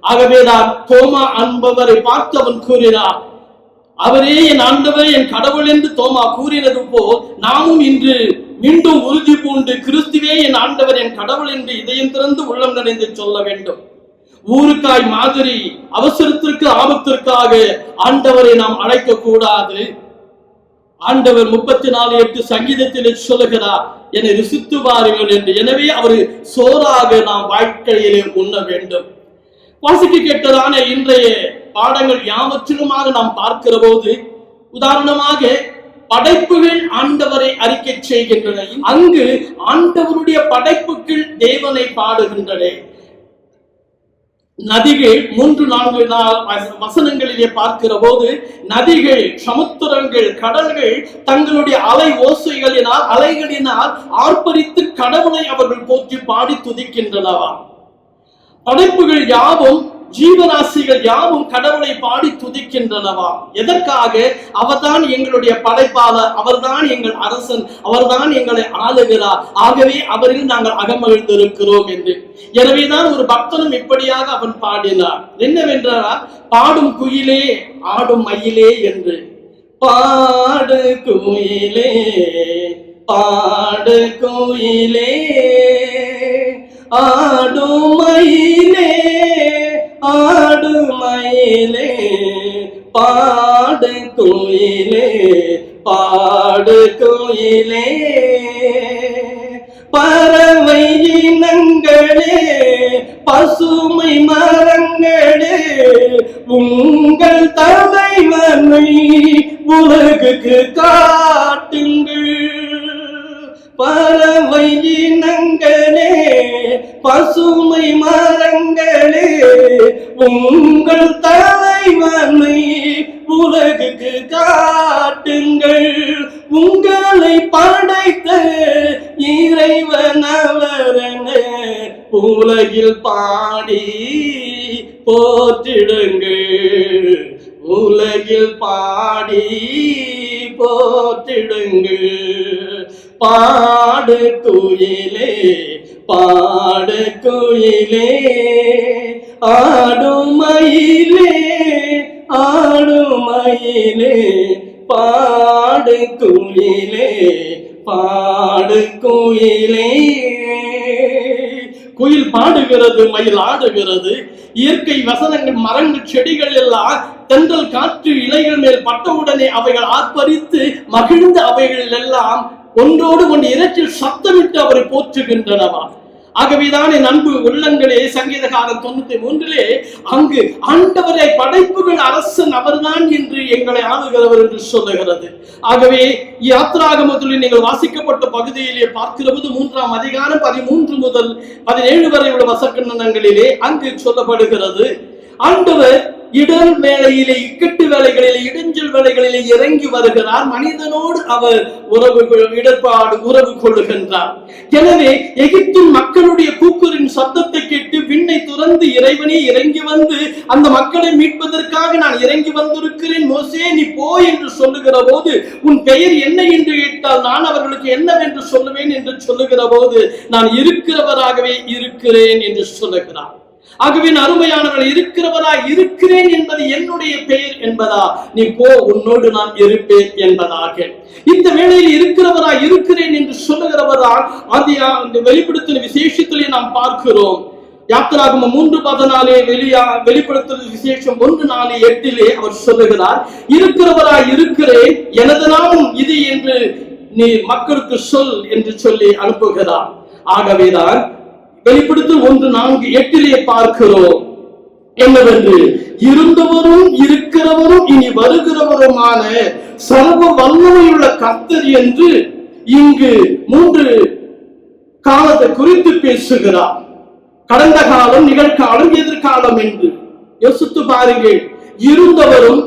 ஆகவேதான் தோமா என்பவரை பார்த்து அவன் கூறினார், அவரே என் ஆண்டவர் என் கடவுள் என்று தோமா கூறினது போல் நாமும் இன்று மீண்டும் உறுதி பூண்டு கிறிஸ்துவே என் ஆண்டவர் என் கடவுள் என்று இதயம் திறந்து உள்ளம் நிறைந்து சொல்ல வேண்டும். ஊருக்காய் மாதிரி அவசரத்திற்கு ஆபத்திற்காக ஆண்டவரை நாம் அழைக்க கூடாது. ஆண்டவர் 34:8 சங்கீதத்திலே சொல்லுகிறார், என்னை ருசித்து பாருங்கள் என்று. எனவே அவர் சோறாக நாம் வாழ்க்கையிலே உண்ண வேண்டும். வாசிக்க கேட்டதான இன்றைய பாடங்கள் யாவற்றிலுமாக நாம் பார்க்கிற போது, உதாரணமாக படைப்புகள் ஆண்டவரை அறிக்கை செய்கின்றன. அங்கு ஆண்டவருடைய படைப்புகள் தேவனை பாடுகின்றன. நதிகள் 3-4 வசனங்களிலே பார்க்கிற போது நதிகள், சமுத்திரங்கள், கடல்கள் தங்களுடைய அலை ஓசைகளினால், அலைகளினால் ஆர்ப்பரித்து கடவுளை அவர்கள் போற்றி பாடி துதிக்கின்றனவா. படைப்புகள் யாவும், ஜீவராசிகள் யாவும் கடவுளை பாடி துதிக்கின்றனவா. எதற்காக? அவர்தான் எங்களுடைய படைப்பாளர், அவர்தான் எங்கள் அரசன், அவர்தான் எங்களை ஆளுகிறார், ஆகவே அவரில் நாங்கள் அகமகிழ்ந்திருக்கிறோம் என்று. எனவேதான் ஒரு பக்தனும் இப்படியாக அவன் பாடினார். என்னவென்றால், பாடும் குயிலே ஆடும் மயிலே என்று. பாடு குயிலே பாடு குயிலே ஆடும் மயிலே ஆடும் மயிலே பாடு குயிலே பாடு குயிலே. பறவை இனங்களே பசுமை மரங்களே உங்கள் தலைவனை உலகுக்கு காட்டுங்கள். பறவை இனங்களே பசுமை மரங்களே உங்கள் தலைவனை உலகுக்கு காட்டுங்கள். உங்களை படைத்த இறைவன் அவரென உலகில் பாடி போற்றிடுங்கள். உலகில் பாடி போற்றிடுங்கள். பாடு குயிலே பாடு குயிலே ஆடும் மயிலே ஆடும் மயிலே பாடு குயிலே பாடு குயிலே. குயில் பாடுகிறது, மயில் ஆடுகிறது. இயற்கை வசனங்கள், மரங்கள், செடிகள் எல்லாம் தென்றல் காற்று இலைகள் மேல் பட்டவுடனே அவைகள் ஆர்ப்பரித்து மகிழ்ந்து அவைகள் எல்லாம் ஒன்றோடு ஒன்று இரைச்சில் சத்தமிட்டு அவரை போற்றுகின்றனவா. ஆகவேதான் என் அன்பு உள்ளங்களே, சங்கீதகாரன் 93 அங்கு ஆண்டவரை படைப்புகள் அரசன் அவர்தான் என்று எங்களை ஆளுகிறவர் என்று சொல்லுகிறது. ஆகவே யாத்ராகமத்தில் நீங்கள் வாசிக்கப்பட்ட பகுதியிலே பார்க்கிற போது 3ஆம் அதிகாரம் 13 முதல் 17 வரை உள்ள வசனங்களிலே அங்கு சொல்லப்படுகிறது, ஆண்டவர் இடர் வேளையிலே, இக்கட்டு வேலைகளிலே, இடைஞ்சல் வேலைகளிலே இறங்கி வருகிறார். மனிதனோடு அவர் உறவு கொள்ளுகின்றார். எனவே எகிப்தின் மக்களுடைய கூக்குரின் சத்தத்தை கேட்டு விண்ணை துறந்து இறைவனே இறங்கி வந்து அந்த மக்களை மீட்பதற்காக நான் இறங்கி வந்திருக்கிறேன், மோசே நீ போ என்று சொல்லுகிற போது, உன் பெயர் என்ன என்று கேட்டால் நான் அவர்களுக்கு என்னவென்று சொல்லுவேன் என்று சொல்லுகிற போது, நான் இருக்கிறவராகவே இருக்கிறேன் என்று சொல்லுகிறார். ஆகவே அருமையானவர்கள், இருக்கிறவராய் இருக்கிறேன் என்பது என்னுடைய பெயர் என்பதா, நீ போ உன்னோடு நான் இருப்பேன் என்பதாக. இந்த வேளையில் இருக்கிறவராய் இருக்கிறேன் என்று சொல்லுகிறவரால் அந்த வெளிப்படுத்தின விசேஷத்திலே நாம் பார்க்கிறோம். யாத்திராகமம் 3:14 வெளிப்படுத்தும் விசேஷம் 1:4-8 அவர் சொல்லுகிறார், இருக்கிறவராய் இருக்கிறேன், எனது நாமம் இது என்று நீ மக்களுக்கு சொல் என்று சொல்லி அனுப்புகிறார். ஆகவேதான் வெளிப்படுத்தல் 1:4-8 பார்க்கிறோம் என்னவென்று, இருந்தவரும் இருக்கிறவரும் இனி வருகிறவருமான சர்வ வல்லமையுள்ள கர்த்தர் என்று இங்கு 3 காலத்தை குறித்து பேசுகிறார். கடந்த காலம், நிகழ்காலம், எதிர்காலம் என்று யோசித்து பாருங்கள். இருந்தவரும்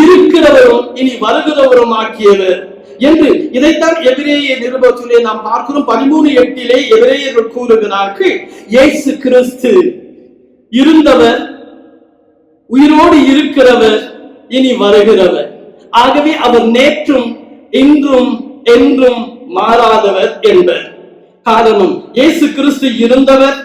இருக்கிறவரும் இனி வருகிறவரும் ஆக்கியவர் என்று இதைத்தான் எபிரேய நிருபத்திலே நாம் பார்க்கிறோம். 13:8 எபிரேயர்கள் கூறுகிறார்கள், இயேசு கிறிஸ்து இருந்தவர், உயிரோடு இருக்கிறவர், இனி வருகிறவர். ஆகவே அவர் நேற்றும் இன்றும் என்றும் மாறாதவர் என்பர். காரணம், இயேசு கிறிஸ்து இருந்தவர்,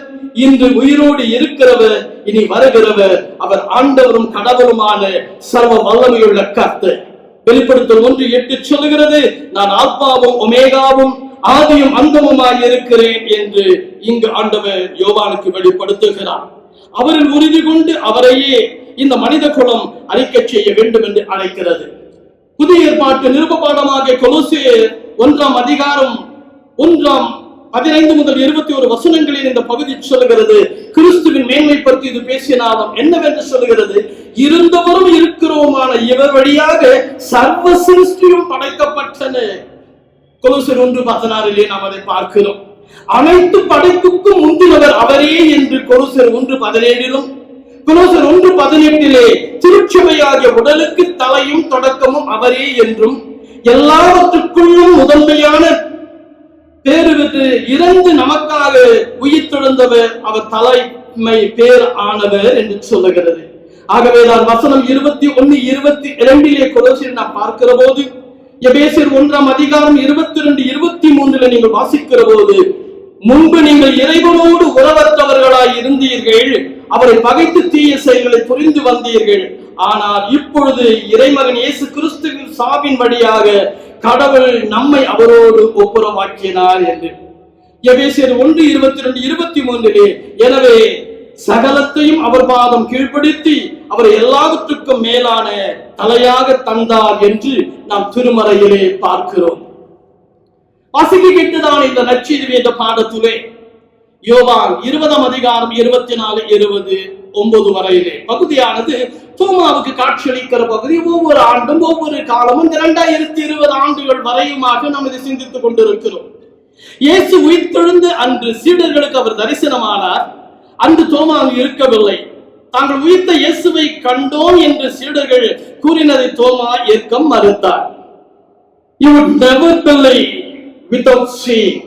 இன்று உயிரோடு இருக்கிறவர், இனி வருகிறவர். அவர் ஆண்டவரும் கடவுளுமான சர்வ வல்லமையுள்ள கர்த்தர். வெளிப்படுத்தல் 1:8 சொல்லுகிறது, நான் ஆல்பாவும் ஒமேகாவும் ஆதியும் அந்தமுமாய் இருக்கிறேன் என்று இங்கு ஆண்டவர் யோவானுக்கு வெளிப்படுத்துகிறார். அவரில் உறுதி கொண்டு அவரையே இந்த மனித குலம் அறிக்கை செய்ய வேண்டும் என்று அழைக்கிறது. புதிய ஏற்பாட்டு நிருப பாடமாக கொலோசியர் 1ஆம் அதிகாரம் 1:15 முதல் 21 வசனங்களில் இந்த பகுதி சொல்லுகிறது, கிறிஸ்துவின் மேன்மை பற்றி இது பேசினாலும் என்னவென்று சொல்லுகிறது, இருந்தவரும் இருக்கிறோமான இவர் வழியாக சர்வ சிருஷ்டியும் படைக்கப்பட்டன. கொலோசியர் 1:16 நாம் அதை பார்க்கிறோம். அனைத்து படைப்புக்கும் முந்தினவர் அவரே என்று கொலோசியர் 1:17 கொலோசர் 1:18 திருச்சபையாகிய உடலுக்கு தலையும் தொடக்கமும் அவரே என்றும் எல்லாவற்றுக்குள்ளும் முதன்மையான பேறு பெற்று இறந்து நமக்காக உயிர்த்தெழுந்தவர் அவர் தலைமை பேர் ஆனவர் என்று சொல்லுகிறது. ஆகவேதான் வசனம் 21-22 கொலோசியர் நாம் பார்க்கிற போது, எபேசியர் 1:22-23 நீங்கள் வாசிக்கிற போது, முன்பு நீங்கள் இறைவனோடு உறவற்றவர்களாய் இருந்தீர்கள், அவரை பகைத்து தீய செயல்களை புரிந்து வந்தீர்கள். ஆனால் இப்பொழுது இறைமகன் இயேசு கிறிஸ்துவின் சாவின் வழியாக கடவுள் நம்மை அவரோடு ஒப்புரவாக்கினார் என்று எபேசியர் 1:22-23 எனவே சகலத்தையும் அவர் பாதம் கீழ்ப்படுத்தி அவரை எல்லாவற்றுக்கும் மேலான தலையாக தந்தார் என்று நாம் திருமறையிலே பார்க்கிறோம். வாசிக்க கேட்டுதான் இந்த நற்செய்தி என்ற பாடத்திலே யோவான் 20:24-29 வரையிலே பகுதியானது தோமாவுக்கு காட்சியளிக்கிற பகுதி. ஒவ்வொரு ஆண்டும் ஒவ்வொரு காலமும் 2020 ஆண்டுகள் வரையுமாக நாம் இதை சிந்தித்துக் கொண்டிருக்கிறோம். இயேசு உயிர்த்தெழுந்து அன்று சீடர்களுக்கு அவர் தரிசனமானார். அன்று தோமா அங்கு இருக்கவில்லை. தாங்கள் உயிர்த்த இயேசுவை கண்டோம் என்று சீடர்கள் கூறினதை தோமா ஏற்க மறுத்தார். You would never believe without seeing.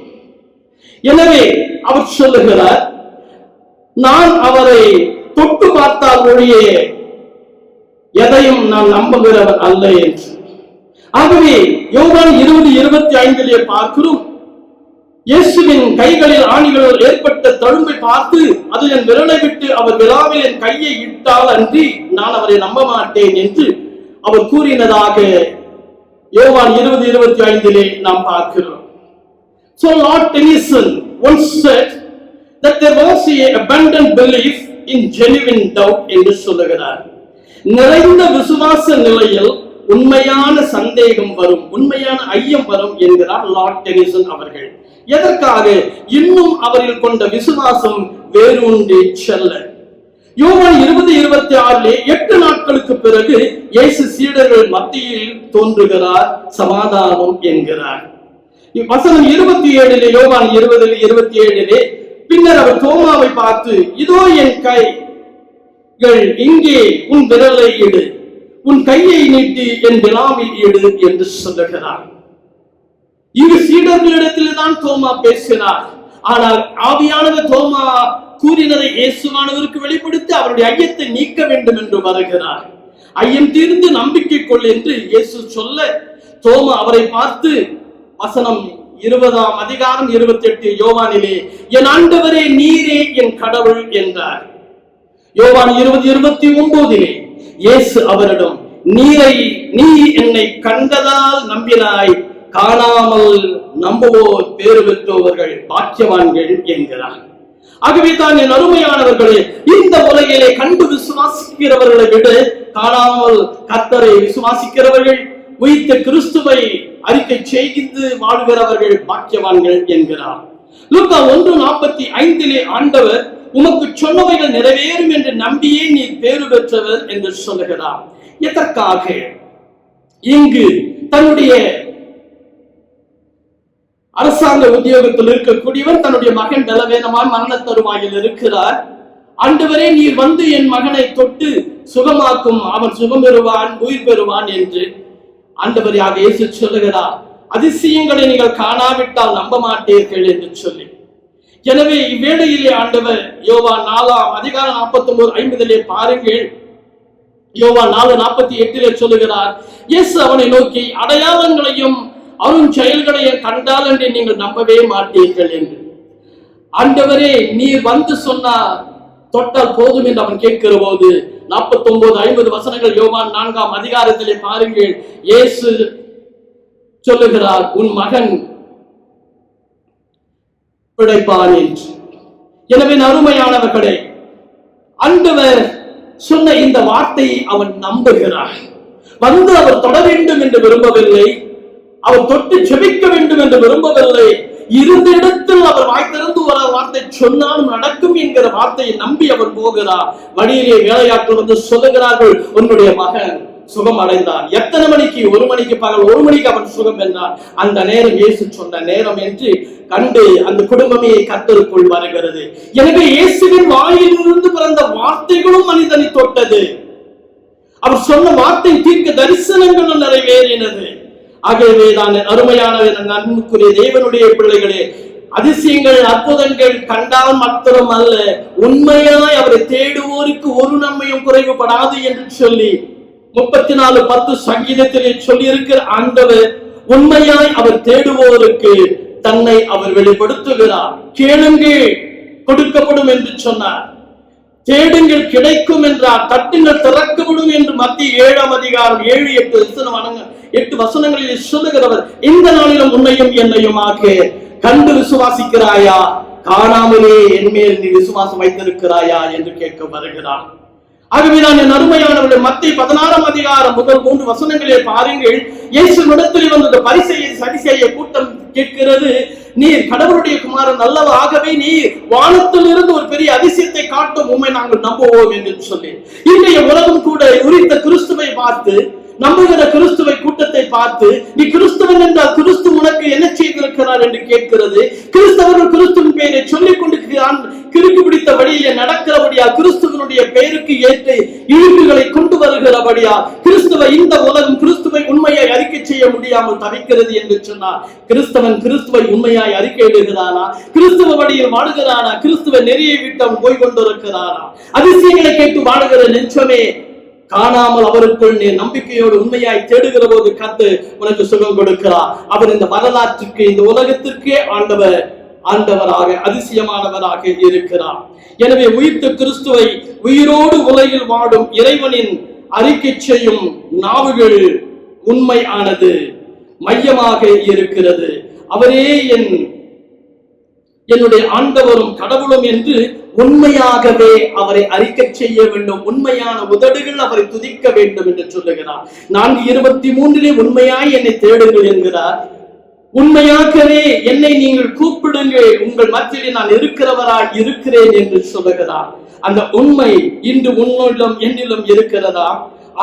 எனவே அவர் சொல்லுகிறார், நான் அவரை தொட்டு பார்த்தால் ஒழியே எதையும் நான் நம்புகிறவர் அல்ல என்று. ஆகவே யோவான் 20:25 பார்க்கிறோம், இயேசுவின் கைகளில் ஆணிகளில் ஏற்பட்ட தழும்பை பார்த்து அதில் என் விரலை விட்டு அவர் விழாவில் என் கையை இட்டால் அன்றி நான் அவரை நம்ப மாட்டேன் என்று அவர் கூறினதாக யோவான் 20:25 நாம் பார்க்கிறோம். So Lord Tennyson once said that there was an abundant belief in genuine doubt என்று சொல்லுகிறார். நிறைந்த விசுவாச நிலையில் உண்மையான சந்தேகம் வரும், உண்மையான ஐயம் வரும் என்கிறார் லார்ட் டெனிசன் அவர்கள். எதற்காக? இன்னும் அவரில் கொண்ட விசுவாசம் வேரூன்றி செல்ல. யோவான் 20:26 8 நாட்களுக்கு பிறகு இயேசு சீடர்கள் மத்தியில் தோன்றுகிறார், சமாதானம் என்கிறார். வசனம் 27 யோவான் 20:27 பின்னர் அவர் தோமாவை பார்த்து, இதோ என் கைகள், இங்கே உன் விரலை இடு, உன் கையை நீட்டி என் விழாவில் இடு என்று சொல்லுகிறார். இங்கு சீடர்களிடத்தில் தான் தோமா பேசினார். ஆனால் ஆவியானவர் தோமா கூறினதை இயேசுவானவருக்கு வெளிப்படுத்தி அவருடைய ஐயத்தை நீக்க வேண்டும் என்று வருகிறார். ஐயம் தீர்ந்து நம்பிக்கை கொள் என்று இயேசு சொல்ல, தோமா அவரை பார்த்து வசனம் 20:28 யோவானிலே, என் ஆண்டவரே நீரே என் கடவுள் என்றார். யோவான் 20:29 இயேசு அவரிடம், நீ என்னை கண்டதால் நம்பினாய், காணாமல் நம்புவோர் பேறு பெற்றவர்கள் பாக்கியவான்கள் என்கிறார். ஆகவே தான் என் அருமையானவர்களே, இந்த உலகிலே கண்டு விசுவாசிக்கிறவர்களை விட காணாமல் கர்த்தரை விசுவாசிக்கிறவர்கள், உயிர்த்த கிறிஸ்துவை அறிக்கை செய்து வாழ்கிறவர்கள் பாக்கியவான்கள் என்கிறார். லூக்கா 1:45 ஆண்டவர் உமக்கு சொன்னவைகள் நிறைவேறும் என்று நம்பியே நீ பேறு பெற்றவர் என்று சொல்லுகிறார். எதற்காக? இங்கு தன்னுடைய அரசாங்க உத்தியோகத்தில் இருக்கக்கூடியவர் தன்னுடைய மகன் பலவீனமாய் மரண தருவாயில் இருக்கிறார். ஆண்டவரே நீர் வந்து என் மகனை தொட்டு சுகமாக்கும், அவன் சுகம் பெறுவான், உயிர் பெறுவான் என்று ஆண்டவராக இயேசு சொல்லுகிறார். அதிசயங்களை நீங்கள் காணாவிட்டால் நம்ப மாட்டீர்கள் என்று சொல்லி. எனவே இவ்வேளையிலே ஆண்டவர் யோவான் 4:49-50 பாருங்கள். யோவான் 4:48 சொல்லுகிறார், இயேசு அவனை நோக்கி, அடையாளங்களையும் அரும் செயல்களையும் கண்டால் என்று நீங்கள் நம்பவே மாட்டீர்கள் என்று. ஆண்டவரே நீர் வந்து சொன்னார், தொட்டால் போதும் என்று அவன் கேட்கிற போது 49-50 வசனங்கள் யோவான் 4 பாருங்கள். இயேசு சொல்லுகிறார், உன் மகன் பிழைப்பான் என்று. எனவே அருமையானவர்களே, ஆண்டவர் சொன்ன இந்த வார்த்தையை அவன் நம்புகிறார். வந்து அவர் தொட வேண்டும் என்று விரும்பவில்லை, அவர் தொட்டு ஜெபிக்க வேண்டும் என்று விரும்பவில்லை. இருந்த இடத்தில் அவர் வாய் திறந்து ஒரு வார்த்தை சொன்னாலும் நடக்கும் என்கிற வார்த்தையை நம்பி அவர் போகிறார். வழியிலே வேலையாட்கள் வந்து சொல்லுகிறார்கள், உன்னுடைய மகன் சுகம் அடைந்தான். எத்தனை மணிக்கு? 1 மணிக்கு, பகல் 1 மணிக்கு அவன் சுகம் என்றான். அந்த நேரம் இயேசு சொன்ன நேரம் என்று கண்டு அந்த குடும்பமே கர்த்தருக்குள் வருகிறது. எனவே இயேசுவின் வாயிலிருந்து பிறந்த வார்த்தைகளும் மனிதனை தொட்டது. அவர் சொன்ன வார்த்தை தீர்க்க தரிசனங்களும் நிறைவேறினது. ஆகவே தான் அருமையானவர், அன்புக்குரிய தேவனுடைய பிள்ளைகளே, அதிசயங்கள் அற்புதங்கள் கண்டால் மாத்திரம் அல்ல, உண்மையாய் அவரை தேடுவோருக்கு ஒரு நன்மையும் குறைவுபடாது என்று சொல்லி 34:10 சங்கீதத்திலே சொல்லி இருக்கிற ஆண்டவர் உண்மையாய் அவர் தேடுவோருக்கு தன்னை அவர் வெளிப்படுத்துகிறார். கேளுங்கள் கொடுக்கப்படும் என்று சொன்னார், தேடுங்கள் கிடைக்கும் என்றார், தட்டுங்கள் திறக்கப்படும் என்று மத்திய 7ஆம் அதிகாரம் 7-8 வசனங்களில் சொல்லுகிறவர். இந்த நாளிலும் உன்னையும் என்னையுமாக கண்டு விசுவாசிக்கிறாயா, காணாமலே என் மேல் நீ விசுவாசம் வைத்திருக்கிறாயா என்று கேட்க வருகிறார். ஆகவேதான் என் அருமையானவர்கள், மத்திய 16ஆம் அதிகாரம் முதல் 3 வசனங்களே பாருங்கள். இயேசுவிடத்தில் வந்த பரிசேய சதிசேய கூட்டம் கேட்கிறது, நீர் கடவுளுடைய குமாரன் அல்லவா, ஆகவே நீர் வானத்தில் இருந்து ஒரு பெரிய அதிசயத்தை காட்டும், உண்மை நாங்கள் நம்புவோம் என்று சொல்லி. இன்றைய உலகம் கூட உரித்த கிறிஸ்துவை பார்த்து, நம்புகிற கிறிஸ்துவை கூட்டத்தை பார்த்து, நீ கிறிஸ்துவன் என்றால் கிறிஸ்து உனக்கு என்ன செய்திருக்கிறார் என்று கேட்கிறது. கிறிஸ்தவர்கள் கிறிஸ்துவின் பெயரை சொல்லிக் கொண்டிருக்கிறான், கிறுக்கு பிடித்த வழியிலே நடக்கிறபடியா, கிறிஸ்துவனுடைய பெயருக்கு ஏற்று இழுக்குகளை கொண்டு வருகிறபடியா, கிறிஸ்துவை இந்த உலகம் கிறிஸ்துவை உண்மையாய் அறிக்கை செய்ய முடியாமல் தவிக்கிறது என்று சொன்னார். கிறிஸ்தவன் கிறிஸ்துவை உண்மையாய் அறிக்கையிடுகிறானா? கிறிஸ்துவ வழியில் வாடுகிறானா? கிறிஸ்துவ நெறியை விட்டு போய் கொண்டிருக்கிறானா? அதிசயங்களை கேட்டு வாடுகிற நெஞ்சமே, காணாமல் அவருக்குள் நீ நம்பிக்கையோடு உண்மையாய் தேடுகிற போது கர்த்தர் உனக்கு சுகம் கொடுக்கிறார். அவர் இந்த வரலாற்றுக்கு, இந்த உலகத்திற்கே ஆண்டவராக அதிசயமானவராக இருக்கிறார். எனவே உயிர்த்த கிறிஸ்துவை உயிரோடு உலகில் வாடும் இறைவனின் அறிக்கை செய்யும் நாவுகள் உண்மையானது மையமாக இருக்கிறது. அவரே என்னுடைய ஆண்டவரும் கடவுளும் என்று உண்மையாகவே அவரை அறிக்கை செய்ய வேண்டும். உண்மையான உதடுகள் அவரை துதிக்க வேண்டும் என்று சொல்லுகிறார். 4:23 உண்மையாய் என்னை தேடுங்கள் என்கிறார். உண்மையாகவே என்னை நீங்கள் கூப்பிடுங்கள், உங்கள் மத்தியிலே நான் இருக்கிறவராய் இருக்கிறேன் என்று சொல்லுகிறார். அந்த உண்மை இன்று உன்னிலும் என்னிலும் இருக்கிறதா?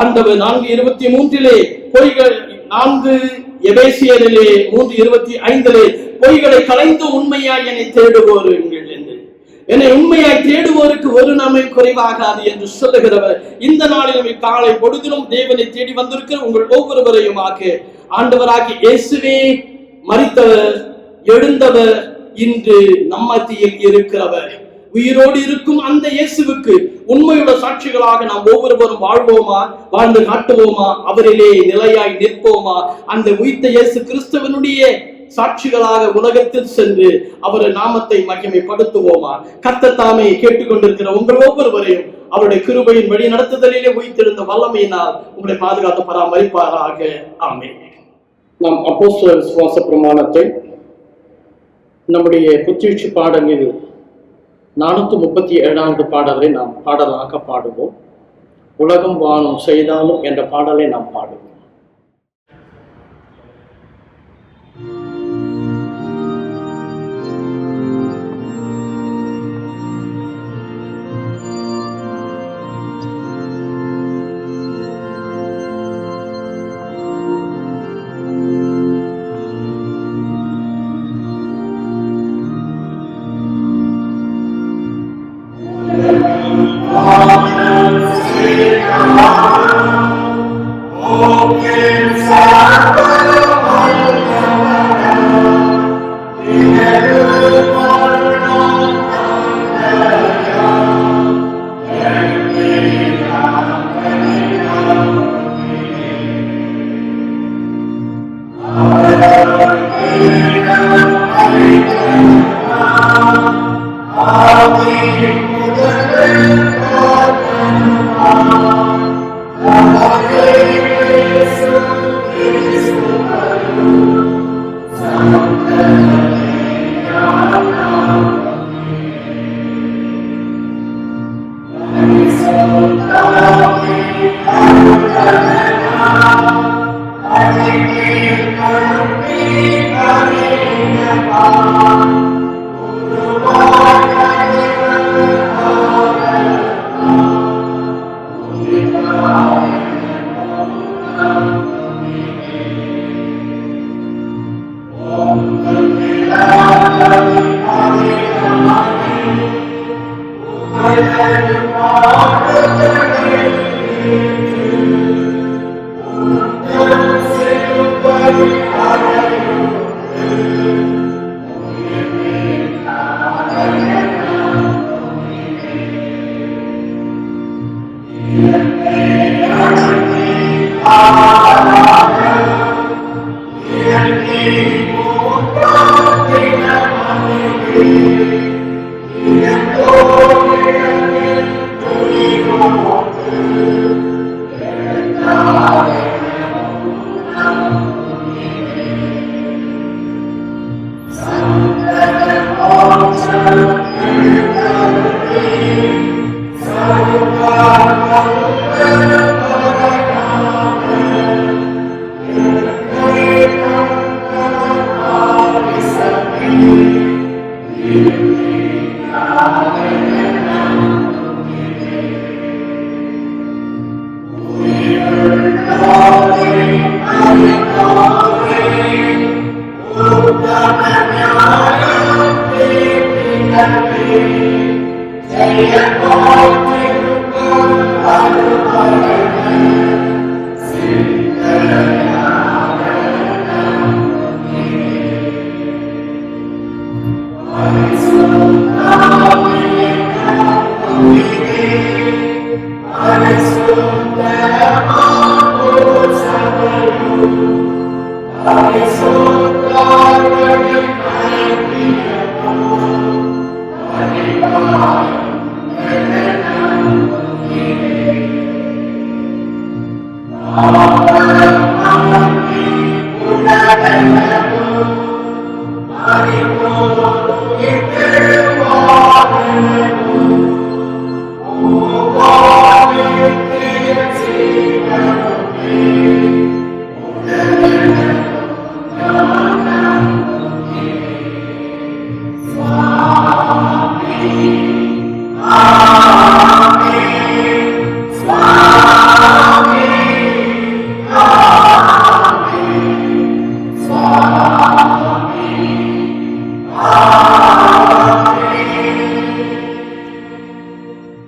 ஆண்டவர் 4:23 பொய்கள் 4 எபேசியரிலே 3:25 பொய்களை கலைந்து உண்மையாய் என்னை தேடுவோருங்கள் என்று. என்னை உண்மையாய் தேடுவோருக்கு ஒரு நன்மை குறைவாகாது என்று சொல்லுகிறவர். இந்த நாளிலும் காலை பொழுதிலும் தேவனை தேடி வந்திருக்கிற உங்கள் ஒவ்வொருவரையுமாக ஆண்டவராகி இயேசுவே மரித்தவர், எழுந்தவர், இன்று நம் மத்தியில் இருக்கிறவர், உயிரோடு இருக்கும் அந்த இயேசுவுக்கு உண்மையுள்ள சாட்சிகளாக நாம் ஒவ்வொருவரும் வாழ்வோமா, வாழ்ந்து காட்டுவோமா, அவரிலே நிலையாய் நிற்போமா, அந்த உயிர்த்த இயேசு கிறிஸ்துவனுடைய சாட்சிகளாக உலகத்தில் சென்று அவருடைய நாமத்தை மகிமைப்படுத்துவோமா? கர்த்தர் தாமே கேட்டுக்கொண்டிருக்கிற உங்கள் ஒவ்வொருவரையும் அவருடைய கிருபையின் வழி நடத்துதலிலே உயிர்த்தெழுந்த வல்லமையினால் உங்களை பாதுகாத்து பராமரிப்பாராக. ஆமென். நாம் அப்போஸ்தலர் விசுவாச பிரமாணத்தை நம்முடைய புத்துணர்ச்சி பாடலில் 437வது பாடலை நாம் பாடலாக பாடுவோம். உலகம் வானம் செய்தாலும் என்ற பாடலை நாம் பாடுவோம்.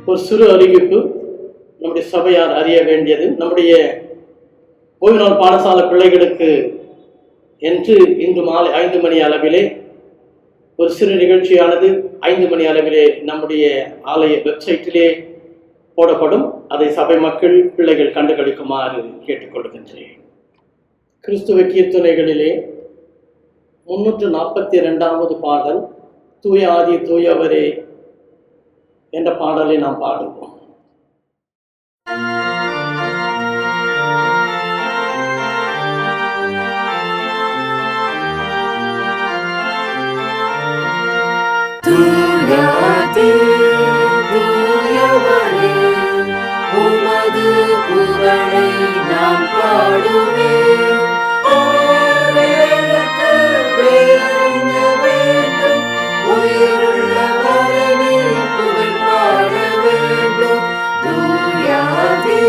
ஒரு சிறு அறிவிப்பு நம்முடைய சபையார் அறிய வேண்டியது. நம்முடைய ஓய்வு நாள் பாடசாலை பிள்ளைகளுக்கு என்று இன்று மாலை 5 மணி அளவிலே ஒரு சிறு நிகழ்ச்சியானது 5 மணி அளவிலே நம்முடைய ஆலய வெப்சைட்டிலே போடப்படும். அதை சபை மக்கள் பிள்ளைகள் கண்டுகளிக்குமாறு கேட்டுக்கொள்கின்றேன். கிறிஸ்துவ கீர்த்தனைகளிலே 342வது பாடல் தூய ஆதி தூயவரே என்ற பாடலை நாம் பாடுவோம். உமது புகழை நான் பாடுவேன். உயிருள்ள வரை புகழ் பாட வேண்டும். தூயாதே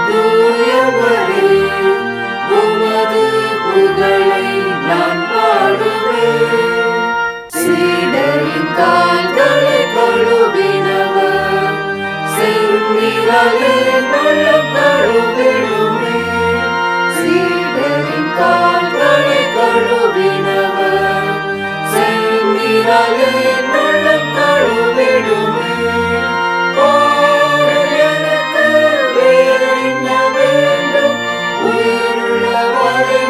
தூயவரே உமது புகழை நான் பாடுவேன். சீடரின் கால்களை கழுவினவர் செந்நிறாலே நலம் கழுவிடுமே. சீடரின் கால்களை கழுவினவர் செந்நிறாலே நலம் கழுவிடுமே. எனக்கு வேறு என்ன வேண்டும்? உயிருள்ள வரை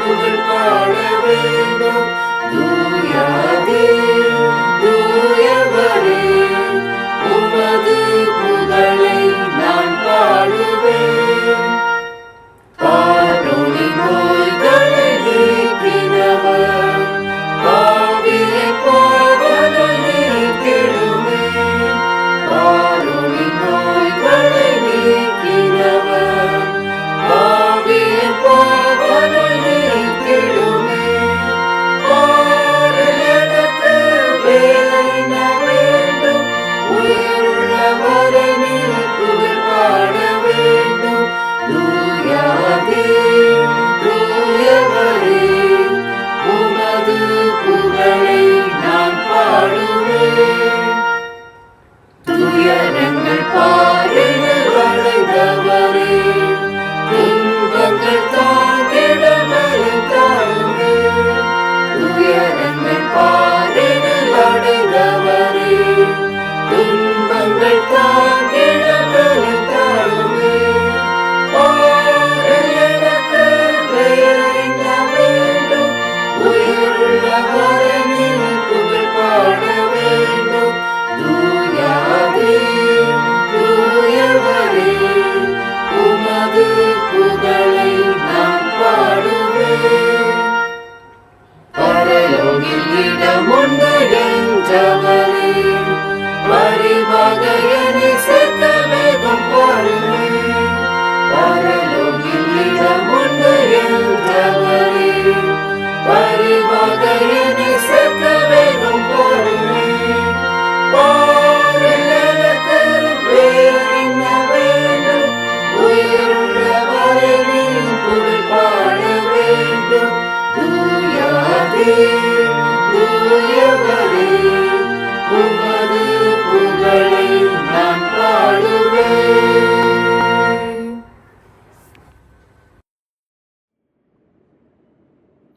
புகழ் பாட வேண்டும். தூயாதே தூயவரே உமது புகழை நான் பாடுவேன். பாடொளி நோய்களை நீக்கினவர் பாவியை போக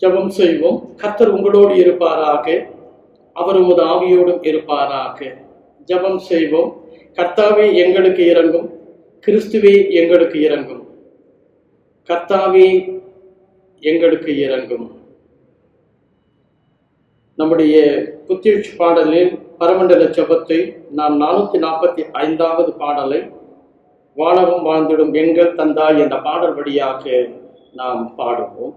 ஜெபம் செய்வோம். கர்த்தர் உங்களோடு இருப்பாராக, அவர் உமது ஆவியோடும் இருப்பாராக. ஜெபம் செய்வோம். கர்த்தாவே எங்களுக்கு இரங்கும், கிறிஸ்துவே எங்களுக்கு இரங்கும். கர்த்தாவே எங்களுக்கு இரங்கும். நம்முடைய புத்திழ்ச்சி பாடலில் பரமண்டல ஜெபத்தை நாம் 445வது பாடலை வானகம் வாழ்ந்திடும் எங்கள் தந்தாய் என்ற பாடல் வழியாக நாம் பாடுவோம்.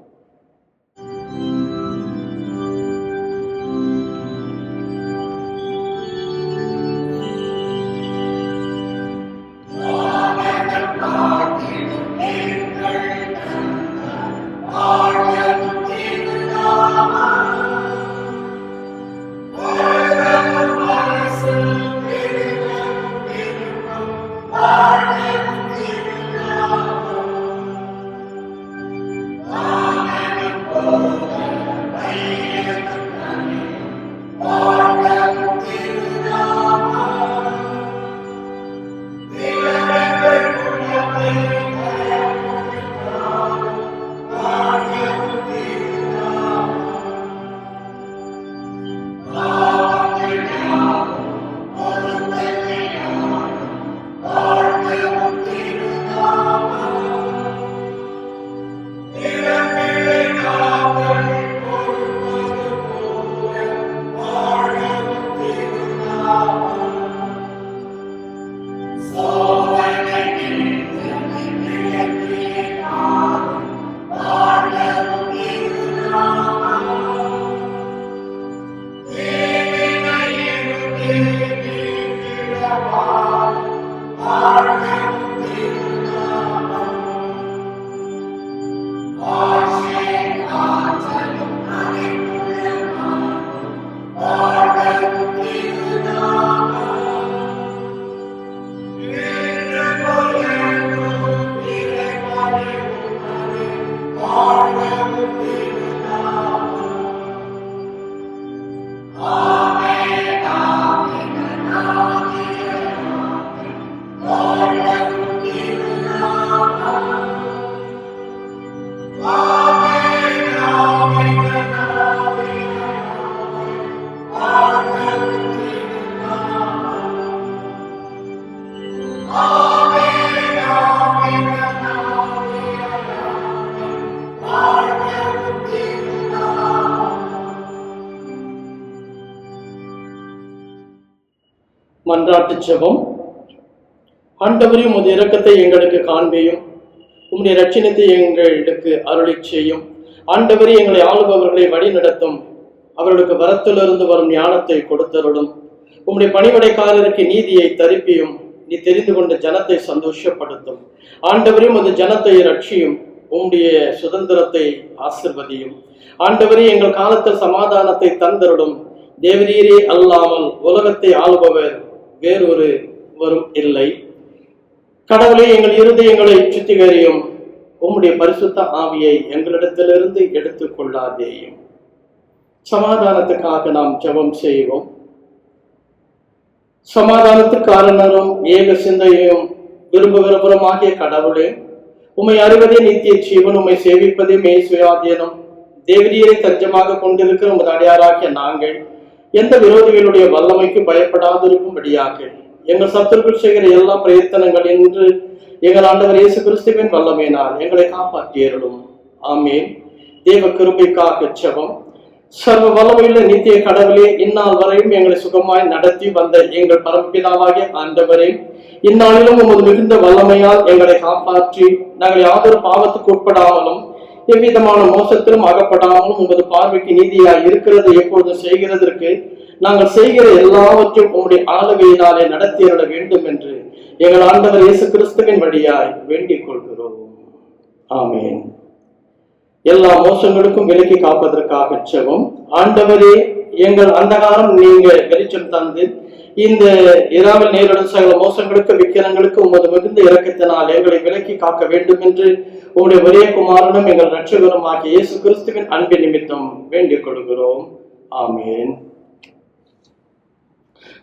மன்றாட்டு ஜெபம். ஆண்டவரே, உமது இரக்கத்தை எங்களுக்கு காண்பியும், உம்முடைய இரட்சணத்தை எங்களுக்கு அருளி செய்யும். ஆண்டவரே, எங்களை ஆளுபவர்களை வழி நடத்தும், அவர்களுக்கு வரத்திலிருந்து வரும் ஞானத்தை கொடுத்தருளும். உம்முடைய பணிவிடைக்காரருக்கு நீதியை தரிப்பியும், நீ தெரிந்து கொண்ட ஜனத்தை சந்தோஷப்படுத்தும். ஆண்டவரே, உமது ஜனத்தை ரட்சியும், உம்முடைய சுதந்திரத்தை ஆசிர்வதியும். ஆண்டவரே, எங்கள் காலத்தில் சமாதானத்தை தந்தருளும். தேவரீரே அல்லாமல் உலகத்தை ஆளுபவர் வேறொருவரும் இல்லை. கடவுளே, எங்கள் இருதயங்களை சுத்திகரியும், உம்முடைய பரிசுத்த ஆவியை எங்களிடத்திலிருந்து எடுத்துக் கொள்ளாதேயும். சமாதானத்துக்காக நாம் ஜெபம் செய்வோம். சமாதானத்துக்கு காரணரும் ஏக சிந்தையும் விரும்புகிறபுறமாகிய கடவுளே, உம்மை அறிவதே நித்திய ஜீவன், உம்மை சேவிப்பதே மெய் சுயாதீனம். தேவரீரை தஞ்சமாக கொண்டிருக்கிற உமது அடியாராகிய நாங்கள் எந்த விரோதிகளுடைய வல்லமைக்கு பயப்படாதிருக்கும்படியாக எங்கள் சத்துருக்கள் செய்கிற எல்லா பிரயத்தனங்கள் என்று எங்கள் ஆண்டவர் இயேசு கிறிஸ்துவின் வல்லமையினால் எங்களை காப்பாற்றியருளும். ஆமேன். தேவ கிருபைக்காக ஜெபம். சர்வ வல்லமையுள்ள நித்திய கடவுளே, இந்நாள் வரையும் எங்களை சுகமாய் நடத்தி வந்த எங்கள் பரமபிதாவாகிய ஆண்டவரே, இந்நாளிலும் உமது மிகுந்த வல்லமையால் எங்களை காப்பாற்றி நாங்கள் யாதொரு பாவத்துக்கு உட்படாமலும் எவ்விதமான மோசத்திலும் அகப்படாமலும் உமது பார்வைக்கு நீதியாய் இருக்கிறது எப்பொழுதும் செய்கிறதற்கு நாங்கள் செய்கிற எல்லாவற்றையும் உம்முடைய ஆளுகையினாலே நடத்தியருள வேண்டும் என்று எங்கள் ஆண்டவர் இயேசு கிறிஸ்துவின் வழியாய் வேண்டிக் கொள்கிறோம். ஆமேன். எல்லா மோசங்களுக்கும் விலக்கி காப்பதற்காக ஜெபம். ஆண்டவரே, எங்கள் அந்தகாரம் நீங்க வெளிச்சம் தந்து இந்த இரவில் நேரிடும் சகல மோசங்களுக்கு விக்கிரங்களுக்கு உமது மிகுந்த இரக்கத்தினால் எங்களை விலக்கி காக்க வேண்டும் என்று உம்முடைய ஒரே குமாரனும் எங்கள் இரட்சகரும் ஆகிய இயேசு கிறிஸ்துவின் அன்பின் நிமித்தம் வேண்டிக் கொள்கிறோம். ஆமேன்.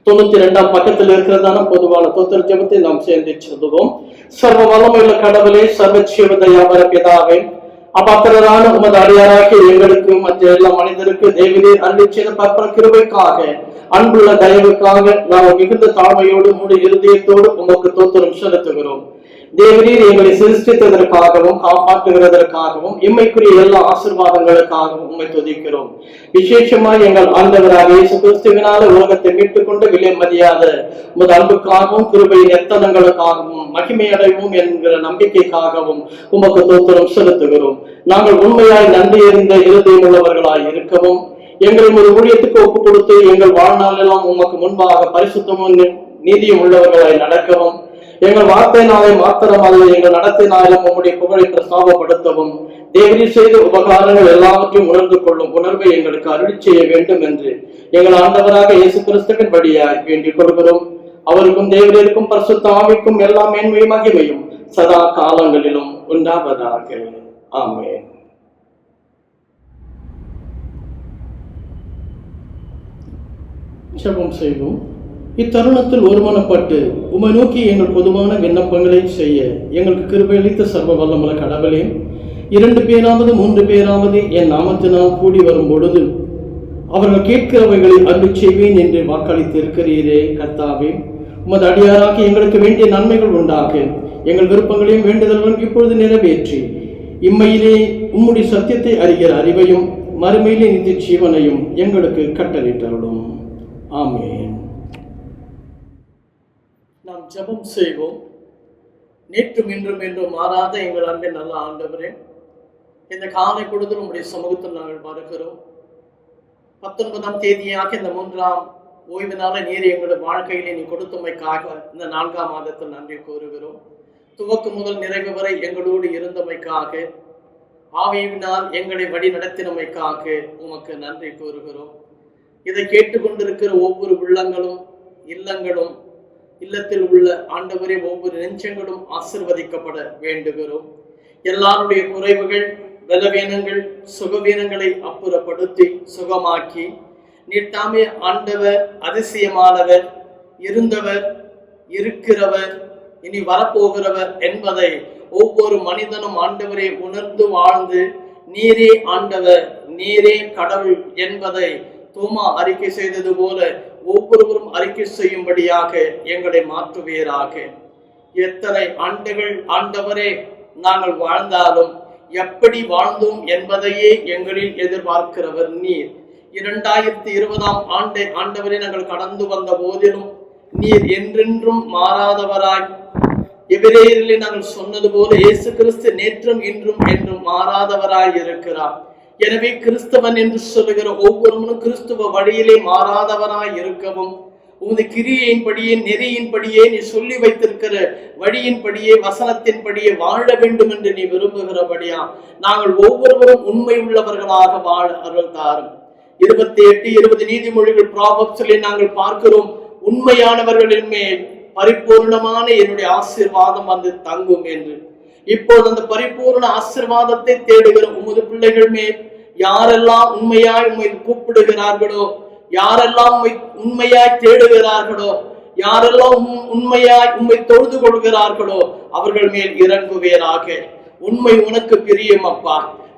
92ஆம் பக்கத்தில் இருக்கிறதான பொதுவான தோத்திர ஜெபத்தை நாம் சேர்ந்து சொல்லுவோம். சர்வ வல்லமையுள்ள கடவுளே, சர்வ ஜீவ தயாபர பிதாவே, அபாத்திரரான உமது அடியாராகிய எங்களுக்கு மற்ற எல்லா மனிதருக்கு தேவரீர் அருளிச் செய்த பற்பல கிருபைக்காக, அன்புள்ள தயவுக்காக நாங்கள் மிகுந்த தாழ்மையோடு உம்முடைய இருதயத்தோடு உமக்கு தோத்திரம் செலுத்துகிறோம். தேவரீர் எங்களை சிருஷ்டித்ததற்காகவும் காப்பாற்றுகிறதற்காகவும் எம்மைக்குரிய எல்லா ஆசீர்வாதங்களுக்காகவும் உம்மை துதிக்கிறோம். விசேஷமாய் எங்கள் ஆண்டவராக இயேசு கிறிஸ்துவினால உலகத்தை மீட்டுக் கொண்டு விலை மதியாத உமது அன்புக்காகவும் கிருபையின் எத்தனங்களுக்காகவும் மகிமை அடைவோம் என்கிற நம்பிக்கைக்காகவும் உமக்கு தோத்திரம் செலுத்துகிறோம். நாங்கள் உண்மையாய் நன்றி அறிந்த இருதயம் உள்ளவர்களாய் இருக்கவும், எங்களை ஒரு ஊழியத்துக்கு ஒப்புக் கொடுத்து எங்கள் வாழ்நாள் எல்லாம் உமக்கு முன்பாக பரிசுத்தமும் நீதியும் உள்ளவர்களாய் நடக்கவும், எங்கள் வார்த்தையினாலே மாத்திரமல்ல எங்கள் நடத்தினாலும் உம்முடைய புகழை பிரஸ்தாபப்படுத்தவும், தேவரீர் செய்த உபகாரங்கள் எல்லாவற்றையும் உணர்ந்து கொள்ளும் உணர்வை எங்களுக்கு அருளிச் செய்ய வேண்டும் என்று எங்கள் ஆண்டவராக இயேசு கிறிஸ்துவின் படியாய் வேண்டிக் கொள்கிறோம். அவருக்கும் தேவரீருக்கும் பரிசுத்த ஆவிக்கும் எல்லா மேன்மையும் மகிமையும் சதா காலங்களிலும் உண்டாவதாக. ஆமென். ஜெபம் செய்வோம். இத்தருணத்தில் ஒருமனப்பட்டு உம்மை நோக்கி எங்கள் பொதுவான விண்ணப்பங்களை செய்ய எங்களுக்கு கிருபையளித்த சர்வ வல்லமுள்ள கடவுளே, 2 பேராவது 3 பேராவது என் நாமத்தினால் கூடி வரும் பொழுது அவர்கள் கேட்கிறவைகளை அருளிச் செய்வேன் என்று வாக்களித்திருக்கிறீரே கர்த்தாவே, உமது அடியாராகி எங்களுக்கு வேண்டிய நன்மைகள் உண்டாக எங்கள் விருப்பங்களையும் வேண்டுதல்களும் இப்பொழுது நிறைவேற்றி இம்மையிலே உம்முடைய சத்தியத்தை அறிகிற அறிவையும் மறுமையிலே நித்திய ஜீவனையும் எங்களுக்கு கட்டளையிட்டருளும். ஆமென். நாம் ஜெபம் செய்வோம். நேற்றும் இன்றும் என்றும் மாறாத எங்கள் அன்பின் நல்ல ஆண்டவரே, இந்த காலை பொழுது உம்முடைய சமூகத்தில் நாங்கள் வருகிறோம். 19ஆம் தேதியாக இந்த 3ஆம் ஓய்வு நாள நீர் எங்களுடைய வாழ்க்கையிலே நீ கொடுத்தமைக்காக இந்த 4ஆம் மாதத்தில் நன்றி கூறுகிறோம். துவக்கம் முதல் நிறைவு வரை எங்களோடு இருந்தமைக்காக, ஆவியினால் எங்களை வழி நடத்தினமைக்காக உமக்கு நன்றி கூறுகிறோம். இதை கேட்டுக்கொண்டிருக்கிற ஒவ்வொரு உள்ளங்களும் இல்லங்களும் இல்லத்தில் உள்ள ஆண்டவரே ஒவ்வொரு நெஞ்சங்களும் ஆசிர்வதிக்கப்பட வேண்டுகிறோம். எல்லாருடைய குறைவுகள் பலவீனங்கள் சுகவீனங்களை அப்புறப்படுத்தி சுகமாக்கி நீர் தாமே ஆண்டவர் அதிசயமானவர், இருந்தவர், இருக்கிறவர், இனி வரப்போகிறவர் என்பதை ஒவ்வொரு மனிதனும் ஆண்டவரை உணர்ந்து வாழ்ந்து நீரே ஆண்டவர் நீரே கடவுள் என்பதை தோமா அறிக்கை செய்தது போல ஒவ்வொருவரும் அறிக்கை செய்யும்படியாக எங்களை மாற்றுவீராக. எத்தனை ஆண்டுகள் ஆண்டவரே நாங்கள் வாழ்ந்தாலும் எப்படி வாழ்ந்தோம் என்பதையே எங்களில் எதிர்பார்க்கிறவர் நீர். 2020ஆம் ஆண்டை ஆண்டவரை நாங்கள் கடந்து வந்த போதிலும் நீர் என்றென்றும் மாறாதவராய், எபிரேயரிலே நாங்கள் சொன்னது போல இயேசு கிறிஸ்து நேற்றும் இன்றும் என்றும் மாறாதவராய் இருக்கிறார். எனவே கிறிஸ்தவன் என்று சொல்லுகிற ஒவ்வொருவனும் கிறிஸ்துவ வழியிலே மாறாதவராய் இருக்கவும், உமது கிரியையின்படியே நெறியின்படியே நீ சொல்லி வைத்திருக்கிற வழியின்படியே வசனத்தின்படியே வாழ வேண்டும் என்று நீ விரும்புகிறபடியா நாங்கள் ஒவ்வொருவரும் உண்மை உள்ளவர்களாக வாழ அருள் தாரும். 28, 20 நீதிமொழிகள் ப்ராபப்ஸிலே நாங்கள் பார்க்கிறோம், உண்மையானவர்களின் மேல் பரிபூர்ணமான என்னுடைய ஆசீர்வாதம் வந்து தங்கும் என்று. இப்போது அந்த பரிபூர்ண ஆசீர்வாதத்தை தேடுகிற உமது பிள்ளைகள் மேல் யாரெல்லாம் உண்மையாய் உம்மை கூப்பிடுகிறார்களோ, யாரெல்லாம் உண்மையாய் தேடுகிறார்களோ, யாரெல்லாம் உண்மையாய் உம்மை தொழுது கொள்கிறார்களோ அவர்கள் மேல் இறங்குவீராக. உண்மை உனக்கு பிரியம் அப்பா.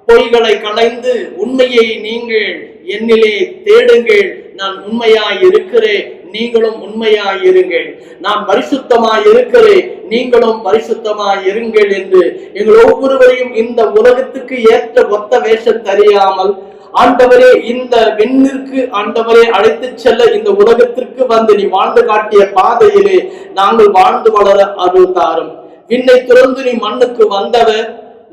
பொய்களை களைந்து உண்மையை நீங்கள் என்னிலே தேடுங்கள். நான் உண்மையாய் இருக்கிறேன், நீங்களும் உண்மையாய் இருங்கள். நான் பரிசுத்தமாய் இருக்கிறேன், நீங்களும் பரிசுத்தமாய் இருங்கள் என்று எங்கள் ஒவ்வொருவரையும் இந்த உலகத்துக்கு ஏற்ற ஒத்த வேஷம் தெரியாமல் ஆண்டவரே இந்த விண்ணிற்கு ஆண்டவரே அழைத்து செல்ல இந்த உலகத்திற்கு வந்து நீ வாழ்ந்து காட்டிய பாதையிலே நாங்கள் வாழ்ந்து வளர அருள் தாரும். விண்ணை துறந்து நீ மண்ணுக்கு வந்தவர்,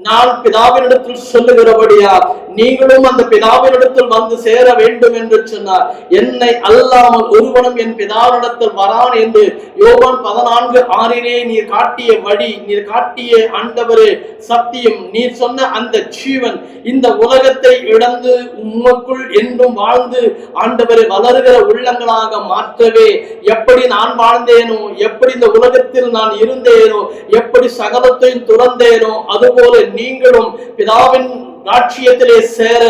நான் பிதாவினிடத்தில் சொல்லுகிறபடியா நீங்களும் அந்த பிதாவினிடத்தில் வந்து சேர வேண்டும் என்று சொன்னார். என்னை அல்லாமல் ஒருவனும் என் பிதாவினிடத்தில் வரான் என்று யோவான் 14:6 நீர் காட்டிய வழி, நீர் காட்டிய ஆண்டவரே சத்தியம், நீர் சொன்ன அந்த ஜீவன் இந்த உலகத்தை இழந்து உமக்குள் என்றும் வாழ்ந்து ஆண்டவரை வளருகிற உள்ளங்களாக மாற்றவே எப்படி நான் வாழ்ந்தேனோ, எப்படி இந்த உலகத்தில் நான் இருந்தேனோ, எப்படி சகலத்தையும் துறந்தேனோ அதுபோல நீங்களும் பிதாவின் ராட்சியத்திலே சேர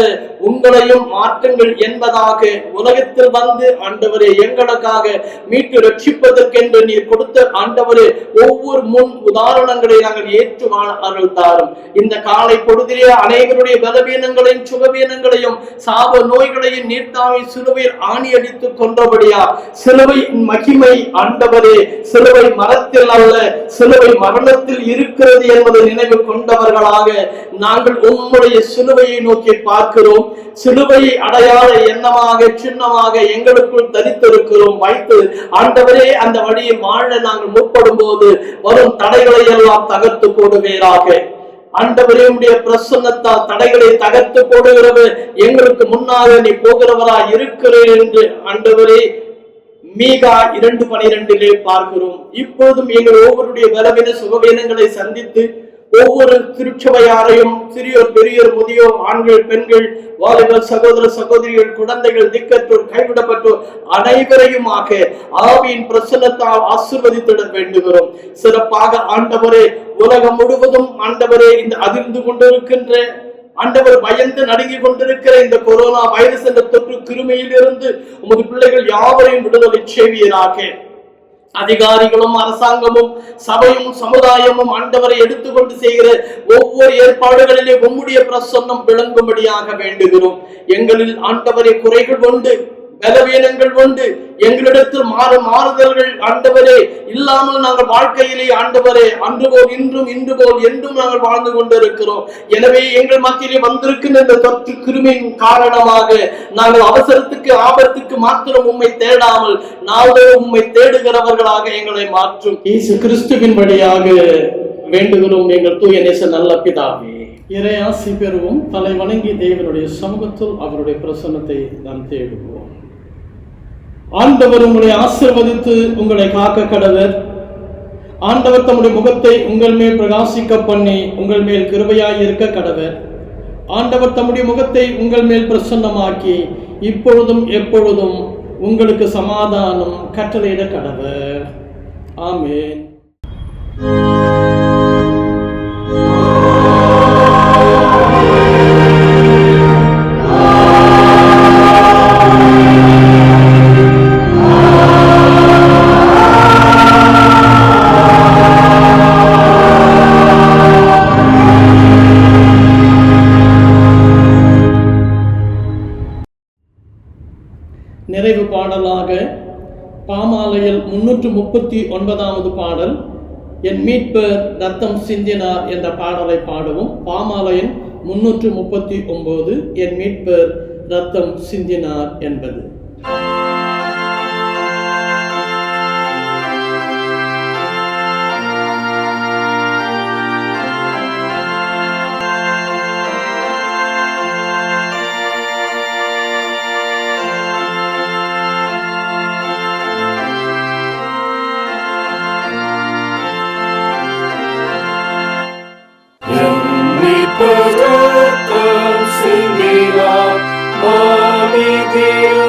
உங்களையும் மாற்றுங்கள் என்பதாக உலகத்தில் வந்து ஆண்டவரே எங்களுக்காக மீட்டு ரட்சிப்பதற்கென்று நீர் கொடுத்த ஆண்டவரே ஒவ்வொரு முன் உதாரணங்களை நாங்கள் ஏற்று வாழ அருள் தாரும். இந்த காலை பொழுதிலே அனைவருடைய பலவீனங்களையும் சுகவீனங்களையும் சாப நோய்களையும் நீர்த்தாமை சிலுவையில் ஆணி அடித்து கொன்றபடியா சிலுவையின் மகிமை ஆண்டவரே சிலுவை மரத்தில் அல்ல சிலுவை மரணத்தில் இருக்கிறது என்பதை நினைவு கொண்டவர்களாக நாங்கள் உம்முடைய சிலுவையை நோக்கி பார்க்கிறோம். சிலுவையை அடையாள எண்ணமாக சின்னமாக எங்களுக்குள் தரித்திருக்கிறோம் வைத்து ஆண்டவரே அந்த வழியை வாழ நாங்கள் முற்படும் போது வரும் தடைகளை எல்லாம் தகர்த்து போடுவீராக. ஆண்டவரே உடைய பிரசன்னத்தால் தடைகளை தகர்த்து போடுகிறது எங்களுக்கு முன்னாக நீ போகிறவரா இருக்கிறேன் என்று ஆண்டவரே மீகா 2:12 பார்க்கிறோம். இப்போதும் எங்கள் ஒவ்வொருடைய பலவீன சுகவீனங்களை சந்தித்து ஒவ்வொரு திருச்சபையாரையும் சிறியோர் பெரியோர் முதியோர் ஆண்கள் பெண்கள் வாலிபர் சகோதர சகோதரிகள் குழந்தைகள் திக்கற்றோர் கைவிடப்பட்டோர் அனைவரையுமாக ஆவியின் பிரசன்னத்தால் ஆசீர்வதித்திட வேண்டுகிறோம். சிறப்பாக ஆண்டவரே உலகம் முழுவதும் ஆண்டவரே இந்த அதிர்ந்து கொண்டிருக்கின்ற ஆண்டவர் பயந்து நடுங்கிக் கொண்டிருக்கிற இந்த கொரோனா வைரஸ் என்ற தொற்று கிருமியில் இருந்து உமது பிள்ளைகள் யாவரையும் விடுதலை செய்வீராக. அதிகாரிகளும் அரசாங்கமும் சபையும் சமுதாயமும் ஆண்டவரை எடுத்துக்கொண்டு செய்கிற ஒவ்வொரு ஏற்பாடுகளிலே உம்முடைய பிரசன்னம் விளங்கும்படியாக வேண்டுகிறோம். எங்களில் ஆண்டவரை குறைகள் கொண்டு பலவீனங்கள் உண்டு எங்களிடத்தில் மாறுதல்கள் ஆண்டவரே இல்லாமல் நாங்கள் வாழ்க்கையிலே ஆண்டவரே அன்று போல் இன்றும் இன்று போல் என்றும் நாங்கள் வாழ்ந்து கொண்டிருக்கிறோம். எனவே எங்கள் மத்தியிலே வந்திருக்கின்ற இந்த தொற்று கிருமியின் காரணமாக நாங்கள் அவசரத்துக்கு ஆபத்துக்கு மாத்திரம் உம்மை தேடாமல் நாள்தோறும் உம்மை தேடுகிறவர்களாக எங்களை மாற்றும் இயேசு கிறிஸ்துவின் வழியாக வேண்டுகிறோம் எங்கள் தூய நேச நல்ல பிதாவே. இறை ஆசி பெறுவோம். தலை வணங்கி தேவனுடைய சமூகத்தில் அவருடைய பிரசன்னத்தை நாம் தேடுவோம். ஆண்டவர் உங்களை ஆசீர்வதித்து உங்களை காக்க கடவர். ஆண்டவர் தம்முடைய முகத்தை உங்கள் மேல் பிரகாசிக்க பண்ணி உங்கள் மேல் கிருபையாய் இருக்க கடவர். ஆண்டவர் தம்முடைய முகத்தை உங்கள் மேல் பிரசன்னமாக்கி இப்பொழுதும் எப்பொழுதும் உங்களுக்கு சமாதானம் கட்டளையிட கடவர். ஆமென். நிறைவு பாடலாக பாமாலையில் 339வது பாடல் என் மீட்பர் ரத்தம் சிந்தினார் என்ற பாடலை பாடுவோம். பாமாலையின் 339 என் மீட்பர் ரத்தம் சிந்தினார் என்பது. Rத்தம் சிந்தினார் மாமிதியும்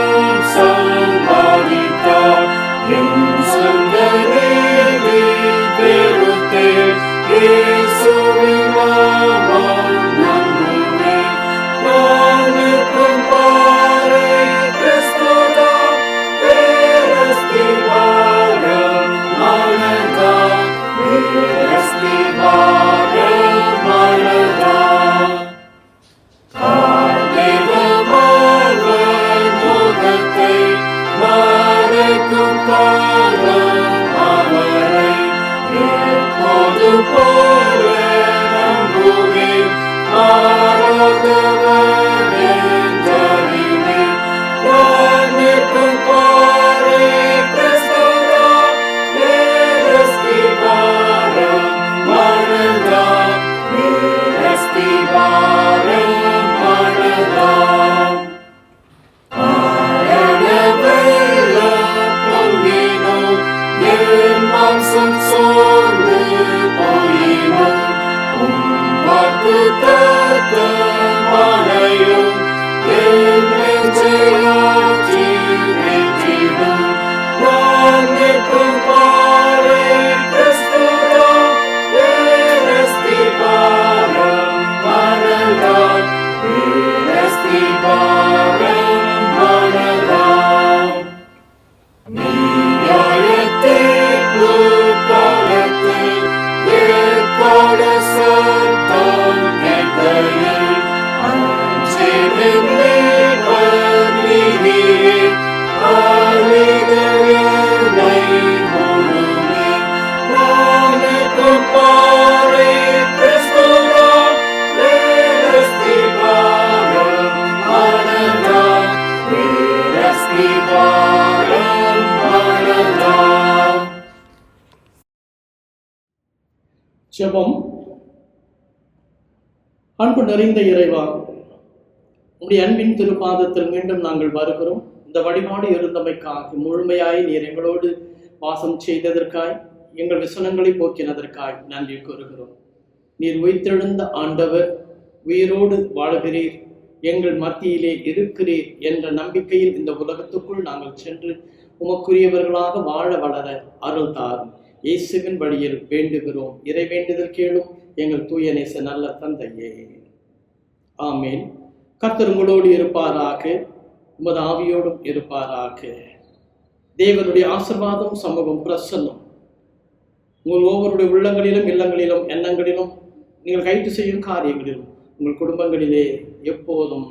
ஜெபம். அன்பு நிறைந்த இறைவா, உடைய அன்பின் திருப்பாதத்தில் மீண்டும் நாங்கள் வருகிறோம். இந்த வழிபாடு இருந்தமைக்காக முழுமையாய் நீர் எங்களோடு வாசம் செய்ததற்காய், எங்கள் விசனங்களை போக்கினதற்காய் நன்றி கூறுகிறோம். நீர் உயிர்த்தெழுந்த ஆண்டவர், உயிரோடு வாழ்கிறீர், எங்கள் மத்தியிலே இருக்கிறீர் என்ற நம்பிக்கையில் இந்த உலகத்துக்குள் நாங்கள் சென்று உமக்குரியவர்களாக வாழ வளர அருள் தாரும். இயேசுவின் வழியில் வேண்டுகிறோம். இறை வேண்டுதல் கேளும் எங்கள் தூய நேச நல்ல தந்தையே. ஆமேன். கர்த்தர் உங்களோடு இருப்பாராக, உமது ஆவியோடும் இருப்பாராக. தேவனுடைய ஆசீர்வாதம், சமூகம், பிரசன்னம் உங்கள் ஒவ்வொருடைய உள்ளங்களிலும், இல்லங்களிலும், எண்ணங்களிலும், நீங்கள் கைட்டு செய்யும் காரியங்களிலும், உங்கள் குடும்பங்களிலே எப்போதும்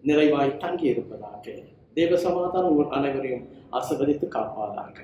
நிறைவாய் தங்கி இருப்பதாக. தேவ சமாதானம் உங்கள் அனைவரையும் ஆசீர்வதித்து காப்பாராக.